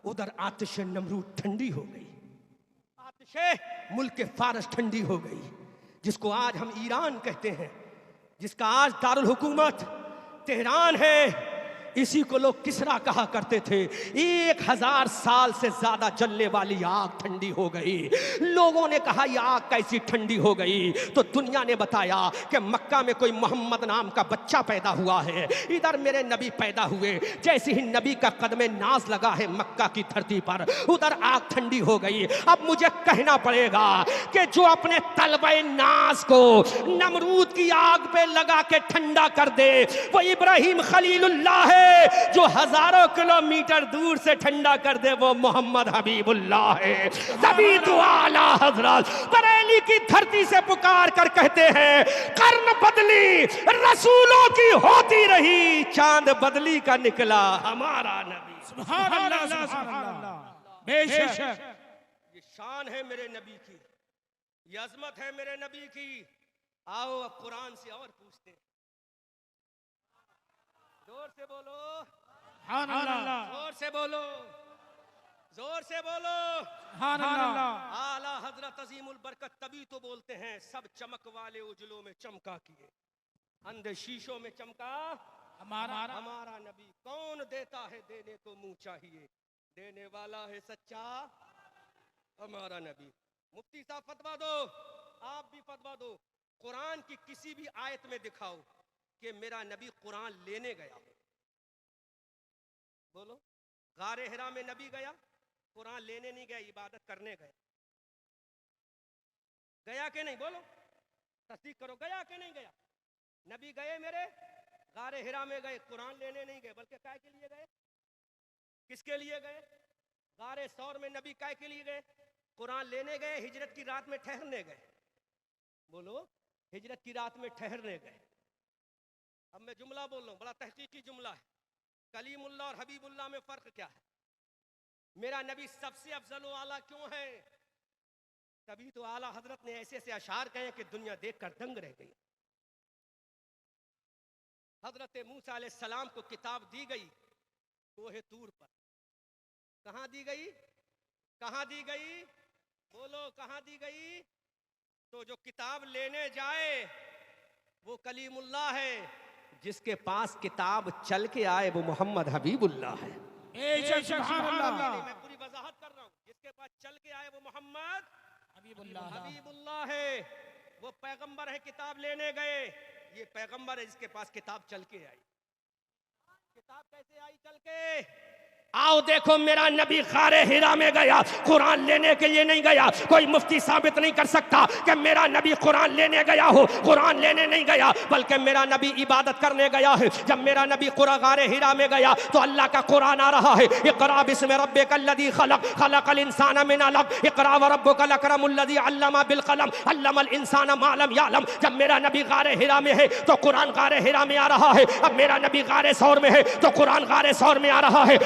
उधर आतिश नमरूद ठंडी हो गई, आतिश मुल्क फारस ठंडी हो गई, जिसको आज हम ईरान कहते हैं, जिसका आज दारुल हुकूमत तेहरान है। इसी को लोग किसरा कहा करते थे। 1000 साल से ज्यादा जलने वाली आग ठंडी हो गई। लोगों ने कहा यह आग कैसी ठंडी हो गई, तो दुनिया ने बताया कि मक्का में कोई मोहम्मद नाम का बच्चा पैदा हुआ है। इधर मेरे नबी पैदा हुए, जैसे ही नबी का कदम नाज लगा है मक्का की धरती पर, उधर आग ठंडी हो गई। अब मुझे कहना पड़ेगा कि जो अपने तलबे नाज को नमरूद की आग पे लगा के ठंडा कर दे वो इब्राहिम खलीलुल्लाह है, जो हजारों किलोमीटर दूर से ठंडा कर दे वो मोहम्मद हबीबुल्लाह है। तभी तो आला हजरत बरेली की धरती से पुकार कर कहते हैं, कर्म बदली रसूलों की होती रही, चांद बदली का निकला हमारा नबी। सुभान अल्लाह, सुभान अल्लाह। बेशक ये शान है मेरे नबी की, ये अजमत है मेरे नबी की। आओ अब कुरान से और पूछते हैं, जोर से बोलो, सुभान अल्लाह, जोर से बोलो, जोर से बोलो, सुभान अल्लाह। आला हजरत अजीमुल बरकत तभी तो बोलते हैं, सब चमक वाले उजलों में चमका किए, अंधे शीशों में चमका हमारा नबी। कौन देता है देने को मुंह चाहिए, देने वाला है सच्चा हमारा नबी। मुफ्ती साहब फतवा दो, आप भी फतवा दो, कुरान की किसी भी आयत में दिखाओ कि मेरा नबी कुरान लेने गया हो। बोलो, गारे हिरा में नबी गया, कुरान लेने नहीं गया, इबादत करने गया। गया कि नहीं? बोलो, तस्दीक करो, गया कि नहीं गया? नबी गए मेरे, गारे हिरा में गए, कुरान लेने नहीं गए, बल्कि काय के लिए गए? किसके लिए गए? गारे सौर में नबी काय के लिए गए? कुरान लेने गए, हिजरत की रात में ठहरने गए। बोलो, हिजरत की रात में ठहरने गए। अब मैं जुमला बोल रहा हूं, बड़ा तहकीकी जुमला है। कलीमुल्लाह और हबीबुल्लाह में फर्क क्या है? मेरा नबी सबसे अफजल व आला क्यों है? तभी तो आला हजरत ने ऐसे ऐसे अशार कहे कि दुनिया देखकर दंग रह गई। हजरत मूसा अलैहिस्सलाम को किताब दी गई कोहे तूर पर। कहां दी गई? कहां दी गई? बोलो, कहां दी गई? तो जो किताब लेने जाए वो कलीमुल्लाह है, जिसके पास किताब चल के आए वो मोहम्मद हबीबुल्लाह है। मैं पूरी वजाहत कर रहा हूं, जिसके पास चल के आए वो मोहम्मद हबीबुल्लाह है। वो पैगंबर है, किताब लेने गए। ये पैगंबर है जिसके पास किताब चल के आई। किताब कैसे आई चल के? आओ देखो, मेरा नबी गारे हिरा में गया, कुरान लेने के लिए नहीं गया। कोई मुफ्ती साबित नहीं कर सकता कि मेरा नबी कुरान लेने गया हो। कुरान लेने नहीं गया, बल्कि मेरा नबी इबादत करने गया है। जब मेरा नबी गारे हिरा में गया तो अल्लाह का कुरान आ रहा है, इक़रा बिस्मि रब्बिकल्लज़ी खलक़, खलक़ल इंसान मिन अलक़, इक़रा व रब्बुकल अकरमुल्लज़ी अल्लमा बिल क़लम, अल्लमल इंसान मा लम यअलम। जब मेरा नबी गारे हिरा में है तो कुरान गारे हिरा में आ रहा है। अब मेरा नबी गारे सौर में है तो कुरान गारे सौर में आ रहा है।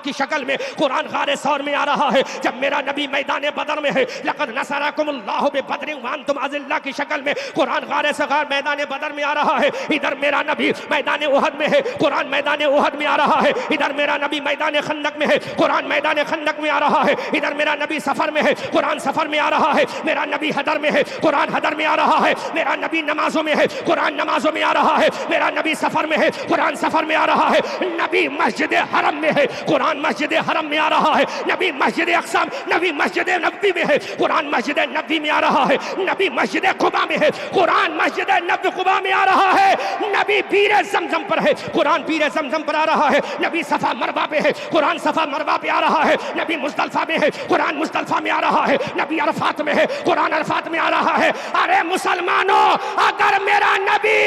की शक्ल में कुरान गारे सौर में आ रहा है। जब मेरा नबी मैदान बदर में है, लक़द नसरकुमुल्लाहु बिबदरिन व अंतुम अज़िल्ला की शक्ल में कुरान गारे सगार मैदान बदर में आ रहा है। इधर मेरा नबी मैदान उहद में है, कुरान मैदान उहद में आ रहा है। इधर मेरा नबी मैदान खंदक में है, कुरान मैदान खंदक में आ रहा है। इधर मेरा नबी सफर में है, कुरान सफर में आ रहा है। मेरा नबी हदर में है, कुरान हदर में आ रहा है। मेरा नबी नमाजों में है, कुरान नमाजों में आ रहा है। मेरा नबी सफर में है, कुरान सफर में आ रहा है। नबी मस्जिद हरम में है, कुरान मस्जिद हरम में आ रहा है। नबी मस्जिद अक्सा, नबी मस्जिद नबी में है, कुरान मस्जिद नबी में आ रहा है। नबी मस्जिद कुबा में है, कुरान मस्जिद नबी कुबा में आ रहा है। नबी पीर जमजम पर है, कुरान पीर जमजम पर आ रहा है। नबी सफा मरवा पे है, कुरान सफा मरवा पे आ रहा है। नबी मुज़दलिफा में है, कुरान मुज़दलिफा में आ रहा है। नबी अरफात में है, कुरान अरफात में आ रहा है। अरे मुसलमानों, अगर मेरा नबी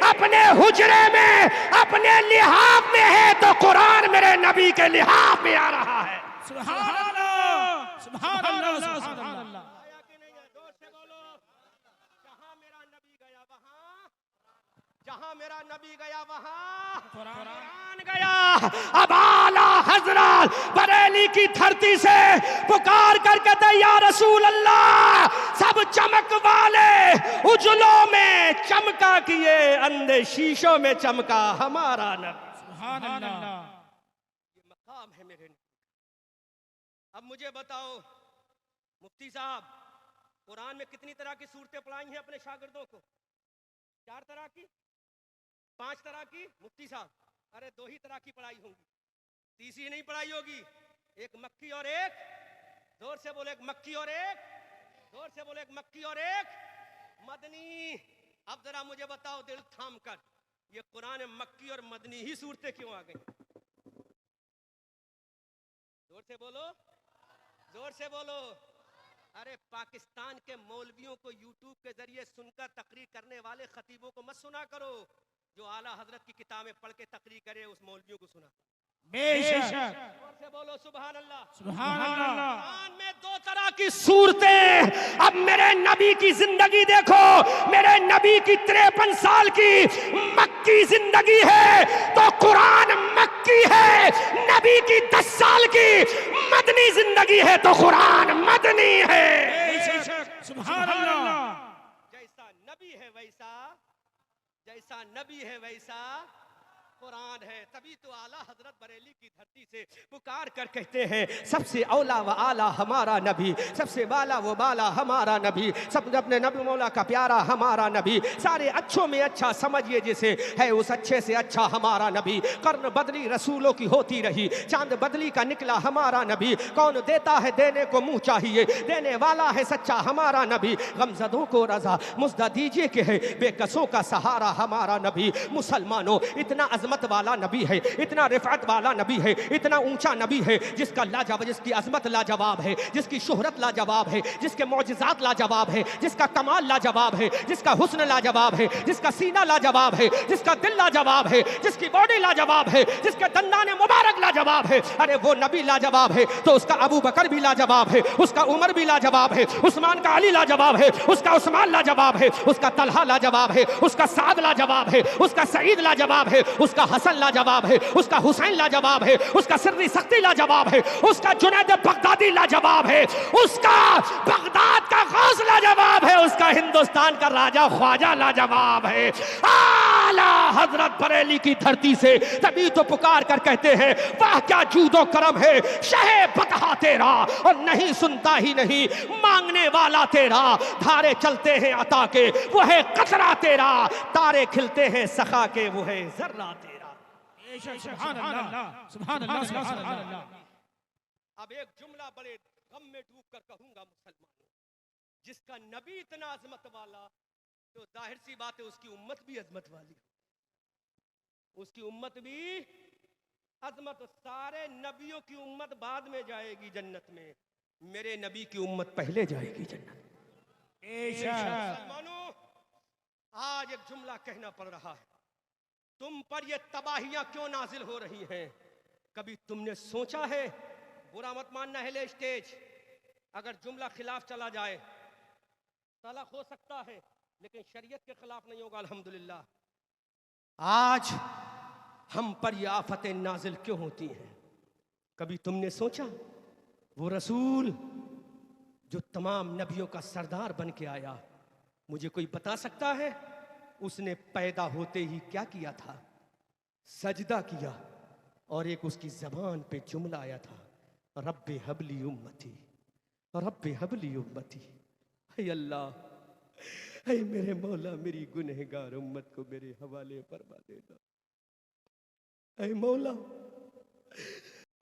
अपने हुजरे में, अपने लिहाफ में है तो कुरान मेरे नबी के लिहाफ में आ रहा है। सुभान अल्लाह, सुभान अल्लाह, सुभान अल्लाह। आया कि नहीं है? जोर से बोलो। जहां मेरा नबी गया वहां, जहां मेरा नबी गया वहां कुरान गया। अब आला हजरत बरेली की धरती से पुकार करके दे, या रसूल अल्लाह, सब चमक वाले उजलों में चमका किए, अंधे शीशों में चमका हमारा नबी। सुभान अल्लाह। ये मकाम है मेरे नबी। अब मुझे बताओ मुफ्ती साहब, कुरान में कितनी तरह की सूरतें पढ़ाई हैं अपने शागिर्दों को? 4 तरह की, 5 तरह की? मुफ्ती साहब, अरे 2 ही तरह की पढ़ाई होंगी, तीसरी नहीं पढ़ाई होगी। एक मक्की और एक, जोर से बोले, एक मक्की और एक, जोर से बोले, एक मक्की और एक मदनी। अब जरा मुझे बताओ दिल थाम कर, ये कुरान में मक्की और मदनी ही सूरतें क्यों आ गई? जोर से बोलो, जोर से बोलो। अरे पाकिस्तान के मौलवियों को यूट्यूब के जरिए सुनकर तकरीर करने वाले खतीबों को मत सुना करो। जो आला हजरत की किताबें पढ़ के तकरीर करे उस मौलवियों को सुना। बेशक। जोर से बोलो सुभान अल्लाह, सुभान अल्लाह। कुरान में 2 तरह की सूरतें। अब मेरे नबी की जिंदगी देखो, मेरे नबी की 53 साल की मक्की जिंदगी है तो कुरान मक्की है। नबी की 10 साल की मदनी जिंदगी है तो कुरान मदनी है। बेशक। सुभान अल्लाह। जैसा नबी है वैसा, जैसा नबी है वैसा कुरान है। तभी तो आला हजरत बरेली की धरती से पुकार कर कहते हैं, सबसे औला व आला हमारा नबी, सबसे बाला व बाला हमारा नबी, सब अपने नबी मौला का प्यारा हमारा नबी, सारे अच्छों में अच्छा समझिए जिसे है उस अच्छे से अच्छा हमारा नबी। कर्न बदली रसूलों की होती रही, चांद बदली का निकला हमारा नबी। कौन देता है देने को मुंह चाहिए, देने वाला है सच्चा हमारा नबी। गमजदों को रजा मुज्दा दीजिए कि है बेकसों का सहारा हमारा नबी। मुसलमानों, इतना अजमत वाला नबी है, इतना रिफात वाला नबी है, इतना ऊंचा नबी है जिसका लाजवाब, जिसकी अजमत लाजवाब है, जिसकी शोहरत लाजवाब है, जिसके मौजिज़ात लाजवाब है, जिसका कमाल लाजवाब है, जिसका हुस्न लाजवाब है, जिसका सीना लाजवाब है, जिसका दिल लाजवाब है, जिसकी बॉडी लाजवाब है, जिसके दंदाने मुबारक लाजवाब है। अरे वो नबी लाजवाब है तो उसका अबू बकर भी लाजवाब है, उसका उमर भी लाजवाब है, उस्मान का अली लाजवाब है, उसका उस्मान लाजवाब है, उसका तलहा लाजवाब है, उसका साद लाजवाब है, उसका सईद लाजवाब है, उसका हसन लाजवाब है, उसका हुसैन लाजवाब है, उसका सिर्री सख्ती लाजवाब है, उसका जुनैद बगदादी लाजवाब है, उसका बगदाद का गौस लाजवाब है, उसका हिंदुस्तान का राजा ख्वाजा लाजवाब है। आला हजरत बरेली की धरती से तभी तो पुकार कर कहते हैं वाह क्या जूदो करम है शहे बतहा तेरा, और नहीं सुनता ही नहीं मांगने वाला तेरा, धारे चलते हैं अता के वो है कतरा तेरा, तारे खिलते हैं सखा के वो है जर्रा तेरा। सुभान अल्लाह, सुभान अल्लाह, सुभान अल्लाह। अब एक जुमला बड़े गम में डूब कर कहूंगा मुसलमानों, जिसका नबी इतना अजमत वाला तो जाहिर सी बात है उसकी उम्मत भी अजमत वाली, उसकी उम्मत भी अजमत। सारे नबियों की उम्मत बाद में जाएगी जन्नत में, मेरे नबी की उम्मत पहले जाएगी जन्नत। मुसलमानों आज एक जुमला कहना पड़ रहा है, तुम पर ये तबाहियां क्यों नाजिल हो रही हैं? कभी तुमने सोचा है? बुरा मत मानना है ले स्टेज, अगर जुमला खिलाफ चला जाए तलाक हो सकता है लेकिन शरीयत के खिलाफ नहीं होगा अल्हम्दुलिल्लाह। आज हम पर ये आफतें नाजिल क्यों होती हैं? कभी तुमने सोचा वो रसूल जो तमाम नबियों का सरदार बन के आया, मुझे कोई बता सकता है उसने पैदा होते ही क्या किया था? सजदा किया और एक उसकी जबान पे जुमला आया था, रब्बे हबली उम्मती, रब्बे हबली उम्मती। हे अल्लाह, हे मेरे मौला मेरी गुनहगार उम्मत को मेरे हवाले फरमा देना। हे मौला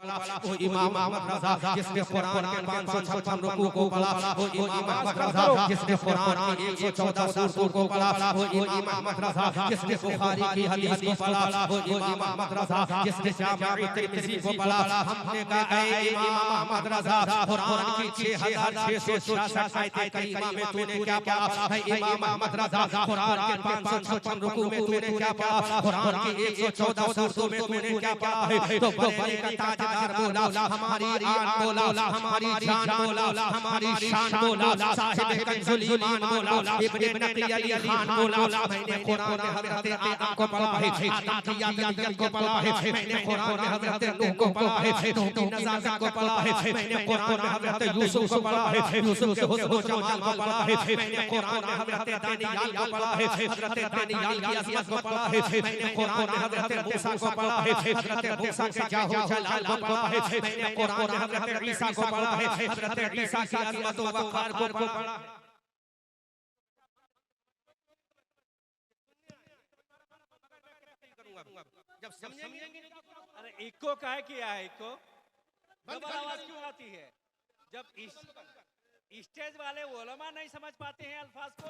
वो इमाम अहमद रज़ा जिसने कुरान के 556 रुकू को पढ़ा, वो इमाम अहमद रज़ा जिसने कुरान की 114 सूरतों को पढ़ा, वो इमाम अहमद रज़ा जिसने बुखारी की हदीस को पढ़ा, वो इमाम अहमद रज़ा जिसने जामिअ तिर्मिज़ी को पढ़ा। हमने कहा ऐ इमाम अहमद रज़ा कुरान की 6666 आयतें करीमा में तूने क्या पढ़ा? है इमाम अहमद रज़ा कुरान के 556 रुकू में तूने क्या पढ़ा? कुरान की 114 सूरतों में तूने क्या पढ़ा है? तो बड़े का ताज बोला, हमारी आन बोला, हमारी जान बोला, हमारी शान बोला, साहिब कंजुल ईमान बोला, इब्न नबी अली खान बोला। मैंने कुरान में हज़रत आदम को पढ़ा है, आदम की आदमियत को पढ़ा है, मैंने कुरान में हज़रत नूह को पढ़ा है, नूह की नज़ाकत को पढ़ा है, मैंने कुरान में हज़रत यूसुफ को पढ़ा है, यूसुफ के हुस्न व जमाल को पढ़ा है, मैंने कुरान में हज़रत दानियाल को पढ़ा है, हज़रत दानियाल की अज़मत को पढ़ा है, मैंने कुरान में हज़रत मूसा को पढ़ा है, हज़रत मूसा के जाहो जलाल को पढ़ा है, मैंने कुरान में हज़रत ईसा को पढ़ा है, हज़रत ईसा की अज़मत व वक़ार को पढ़ा है। जब समझेंगे अरे इको काहे किया है? इको डबल आवाज क्यों आती है? जब स्टेज वाले उलमा नहीं समझ पाते हैं अल्फाज को,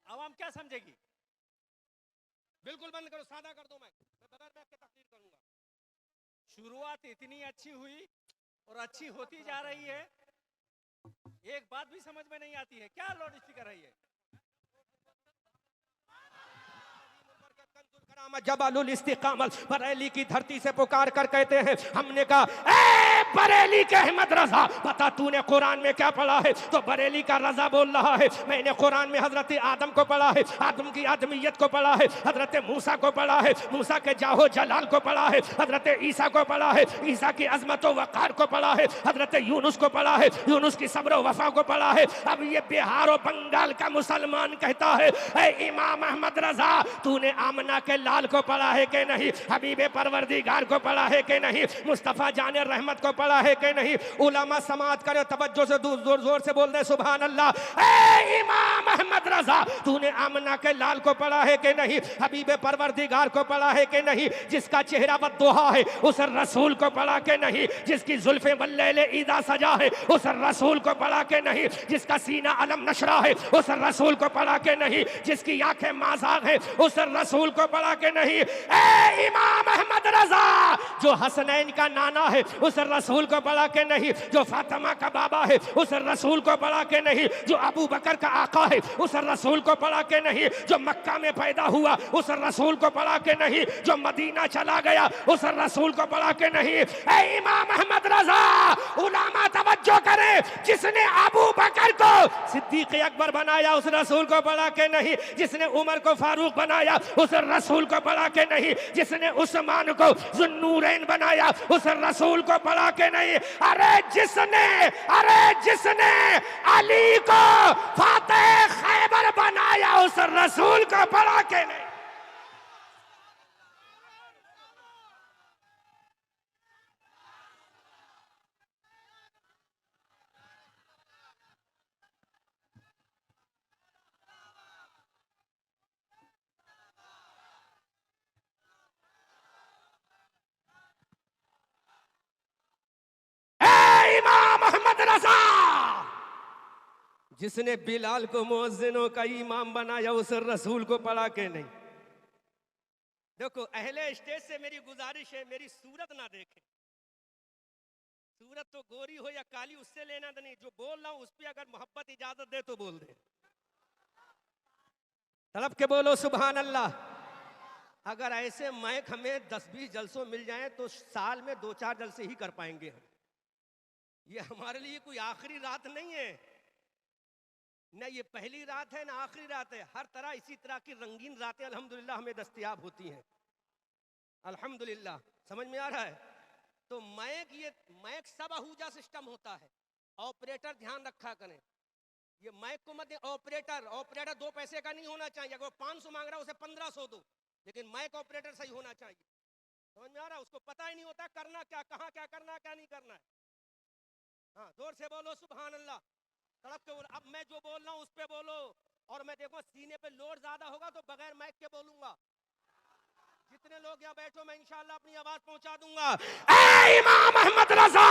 आवाम क्या समझेगी? बिल्कुल बंद करो, सादा कर दो, मैं बगैर बैठ के तकरीर करूंगा। शुरुआत इतनी अच्छी हुई और अच्छी होती जा रही है, एक बात भी समझ में नहीं आती है, क्या लाउड स्पीकर है ये? जबालुल इस्तिकामत बरेली की धरती से पुकार कर कहते हैं, हमने कहा ए बरेली के अहमद रजा बता तूने कुरान में क्या पढ़ा है? तो बरेली का रजा बोल रहा है मैंने कुरान में हजरत आदम को पढ़ा है, आदम की आदमियत को पढ़ा है, हजरत मूसा को पढ़ा है, मूसा के जाहो जलाल को पढ़ा है, हजरत ईसा को पढ़ा है, ईसा की अजमत व वक़ार को पढ़ा है, हजरत यूनुस को पढ़ा है, यूनुस की सब्र व वफा को पढ़ा है। अब ये बिहार और बंगाल का मुसलमान कहता है ए इमाम अहमद रजा तूने आमना के लाल को पढ़ा है कि नहीं? हबीबे परवरदिगार को पढ़ा है कि नहीं? मुस्तफा जाने रहमत को पढ़ा है कि नहीं? उलमा समात करे, तवज्जो से जोर जोर से बोल दे सुभान अल्लाह। ए इमाम अहमद रज़ा, तूने आमना के लाल को पढ़ा है कि नहीं, हबीब परवरदिगार को पढ़ा है कि नहीं, जिसका चेहरा वद्दुहा है उस रसूल को पढ़ा के नहीं, जिसकी जुल्फे वल्लैले ईदा सजा है उस रसूल को पढ़ा के नहीं, जिसका सीना अलम नशरा है उस रसूल को पढ़ा के नहीं, जिसकी आंखें माज़ाग है उस रसूल को पढ़ा के नहीं। ए इमाम अहमद रज़ा, जो हसनैन का नाना है उस रसूल को पढ़ा के नहीं, जो फातिमा का बाबा है उस रसूल को पढ़ा के नहीं, जो अबू बकर का आका है उस रसूल को पढ़ा के नहीं, जो मक्का में पैदा हुआ उस रसूल को पढ़ा के नहीं, जो मदीना चला गया उस रसूल को पढ़ा के नहीं। ए इमाम अहमद रज़ा, उलामा तवज्जो करें, जिसने अबू बकर को सिद्दीक़ अकबर बनाया उस रसूल को पढ़ा के नहीं, जिसने उमर को फारूक बनाया उस रसूल को पढ़ा के नहीं, जिसने उस्मान को ज़ुन्नूरैन बनाया उस रसूल को पढ़ा के नहीं। अरे जिसने अली को फातेह खैबर बनाया उस रसूल को पढ़ा के नहीं। इमाम अहमद रज़ा, जिसने बिलाल को मुअज्जिनों का इमाम बनाया उस रसूल को पढ़ा के नहीं। देखो अहले स्टेज से मेरी गुजारिश है, मेरी सूरत ना देखें, सूरत तो गोरी हो या काली उससे लेना नहीं, जो बोल रहा हूं उस पर अगर मोहब्बत इजाजत दे तो बोल दे, तड़प के बोलो सुभान अल्लाह। अगर ऐसे माइक हमें 10-20 जलसों मिल जाएं तो साल में 2-4 जलसे ही कर पाएंगे हम। ये हमारे लिए कोई आखिरी रात नहीं है, न ये पहली रात है ना आखिरी रात है। हर तरह इसी तरह की रंगीन रातें अल्हम्दुलिल्लाह हमें दस्तयाब होती हैं, अल्हम्दुलिल्लाह। समझ में आ रहा है? तो मैक सब आहूजा सिस्टम होता है, ऑपरेटर ध्यान रखा करें। ये मैक को मत, ऑपरेटर 2 पैसे का नहीं होना चाहिए। अगर 500 मांग रहा है उसे 1500 दो, लेकिन मैक ऑपरेटर सही होना चाहिए। समझ में आ रहा है? उसको पता ही नहीं होता करना क्या, कहाँ क्या करना है, क्या नहीं करना है। हाँ, जोर से बोलो सुभान अल्लाह, तड़प के बोलो। अब मैं जो बोल रहा हूँ उस पे बोलो, और मैं देखो सीने पे लोड ज्यादा होगा तो बगैर माइक के बोलूंगा। जितने लोग यहाँ बैठो मैं इंशाअल्लाह अपनी आवाज पहुंचा दूंगा। ए इमाम अहमद रज़ा,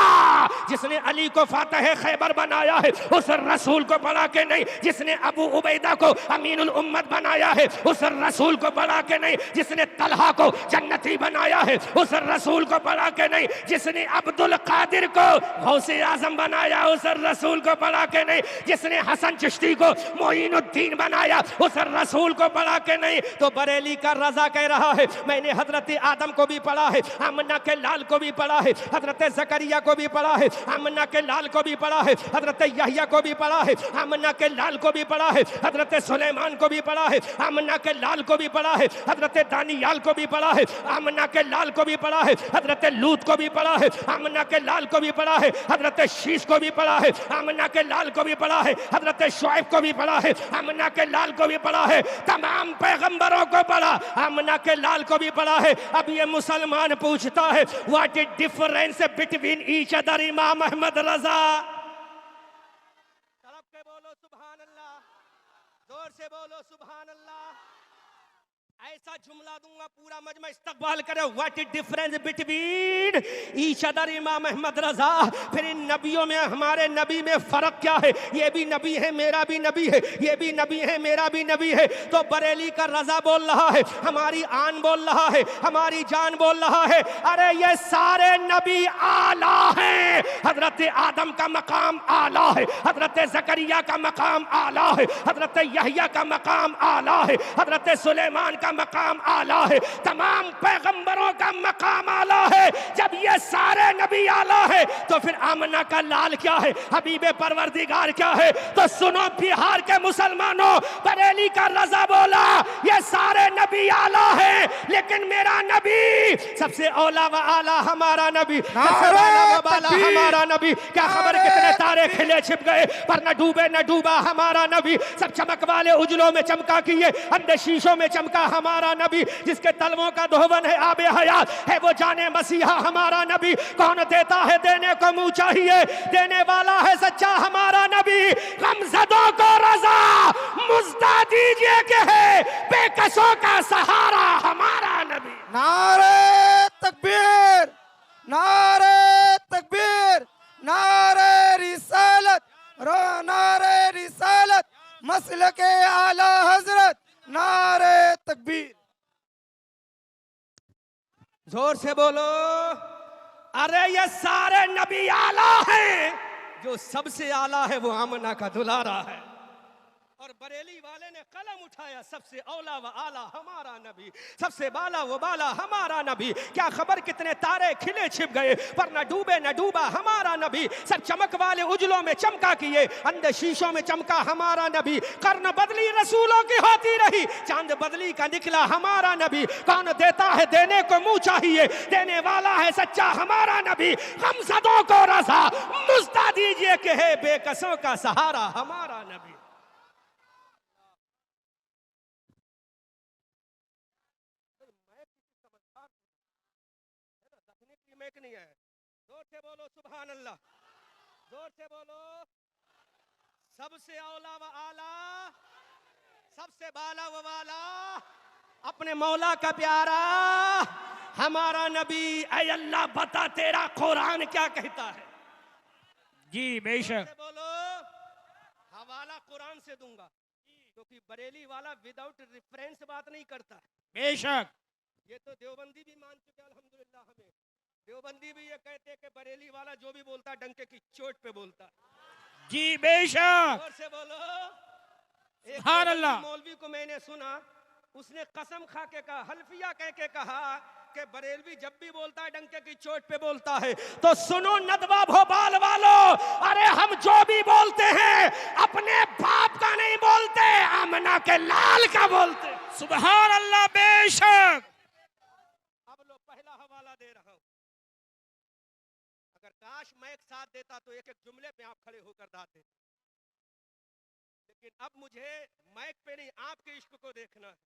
जिसने अली को फातेह खैबर बनाया है उस रसूल को पढ़ा के नहीं, जिसने अबू उबैदा को अमीनुल उम्मत बनाया है उस रसूल को पढ़ा के नहीं, जिसने तलहा को जन्नती बनाया है उस रसूल को पढ़ा के नहीं, जिसने अब्दुल कादिर को गौसे आजम बनाया उस रसूल को पढ़ा के नहीं, जिसने हसन चिश्ती को मोइनुद्दीन बनाया उस रसूल को पढ़ा के नहीं। तो बरेली का रज़ा कह रहा है, मैंने हजरत आदम को भी पढ़ा है, आमना के लाल को भी पढ़ा है, हजरत जकरिया को भी पढ़ा है, आमना के लाल को भी पढ़ा है, हजरत यहया को भी पढ़ा है, आमना के लाल को भी पढ़ा है, हजरत सुलेमान को भी पढ़ा है, आमना के लाल को भी पढ़ा है, हजरत दानियाल को भी पढ़ा है, आमना के लाल को भी पढ़ा है, हजरत लूत को भी पढ़ा है, आमना के लाल को भी पढ़ा है, हजरत शीश को भी पढ़ा है, आमना के लाल को भी पढ़ा है, हजरत शुएब को भी पढ़ा है, आमना के लाल को भी पढ़ा है, तमाम पैगंबरों को पढ़ा, आमना के लाल को भी पढ़ा है। अब ये मुसलमान पूछता है what is difference between each other इमाम अहमद रज़ा। तड़प के बोलो सुभान अल्लाह, जोर से बोलो सुभान अल्लाह। ऐसा जुमला दूंगा पूरा मजमा इस्तकबाल करे, what is difference between each other इमाम अहमद रज़ा। फिर इन नबियों में हमारे नबी में फर्क क्या है? ये भी नबी है, मेरा भी नबी है, ये भी नबी है, मेरा भी नबी है। तो बरेली का रज़ा बोल रहा है, हमारी आन बोल रहा है, हमारी जान बोल रहा है, अरे ये सारे नबी आला हैं। हजरत आदम का मकाम आला है, हजरत जकरिया का मकाम आला है, हजरत यहया का मकाम आला है, हजरत सुलेमान का मकाम आला है, तमाम पैगंबरों का मकाम आला है। जब ये सारे नबी आला है तो फिर आमना का लाल क्या है, हबीबे परवरदिगार क्या है? तो सुनो बिहार के मुसलमानों, बरेली का रज़ा बोला ये सारे नबी आला है, लेकिन मेरा नबी सबसे औला व आला हमारा नबी, सबसे औला व आला हमारा नबी। क्या खबर कितने तारे खिले छिप गए पर न डूबे न डूबा हमारा नबी। सब चमक वाले उजलों में चमका किए, अंधे शीशों में चमका हमारा नबी। जिसके तलवों का दोहवन है आबे हयात है वो जाने मसीहा हमारा नबी। कौन देता है देने को मुंह चाहिए, देने वाला है सच्चा हमारा नबी। गमज़दों को रज़ा मुस्ता दीजिए कि है बेकसों का सहारा हमारा नबी। नारे तकबीर, नारे तकबीर, नारे रिसालत, नारे रिसालत, मसलके आला हजरत, नारे तकबीर। जोर से बोलो। अरे ये सारे नबी आला हैं, जो सबसे आला है वो आमना का दुलारा है। और बरेली वाले ने कलम उठाया, सबसे औला व आला हमारा नबी, सबसे बाला वो बाला हमारा नबी। क्या खबर कितने तारे खिले छिप गए, पर न डूबे न डूबा हमारा नबी। सब चमक वाले उजलों में चमका किए, अंधे शीशों में चमका हमारा नबी। कर्न बदली रसूलों की होती रही, चांद बदली का निकला हमारा नबी। कौन देता है देने को मुंह चाहिए, देने वाला है सच्चा हमारा नबी। हम सदों को रजा मुस्ता दीजिए कि है बेकसों का सहारा हमारा नबी। मैक नहीं है। जोर से बोलो सुभान अल्लाह, जोर से बोलो। सबसे औला व आला, सबसे बाला व वाला, अपने मौला का प्यारा हमारा नबी। ऐ अल्लाह बता तेरा कुरान क्या कहता है। जी बेशक। बोलो। हवाला कुरान से दूंगा, क्योंकि बरेली वाला विदाउट रेफरेंस बात नहीं करता। बेशक। ये तो देवबंदी भी मान चुके अल्हम्दुलिल्लाह। हमें देवबंदी भी ये कहते हैं कि बरेली वाला जो भी बोलता है डंके की चोट पे बोलता है। जी बेशक। जोर से बोलो। एक सुभान अल्लाह। मौलवी को मैंने सुना, उसने कसम खा के कहा, हल्फिया कह के कहा कि बरेलवी जब भी बोलता है डंके की चोट पे बोलता है। तो सुनो नदवा भोपाल वालों, अरे हम जो भी बोलते हैं अपने बाप का नहीं बोलते, आमना के लाल का बोलते। सुभान अल्लाह। बेशक। अब लो पहला हवाला दे रहा हूं। अगर काश मैं एक साथ देता तो एक एक जुमले पे आप खड़े होकर दाद देते, लेकिन अब मुझे माइक पे नहीं आपके इश्क को देखना है।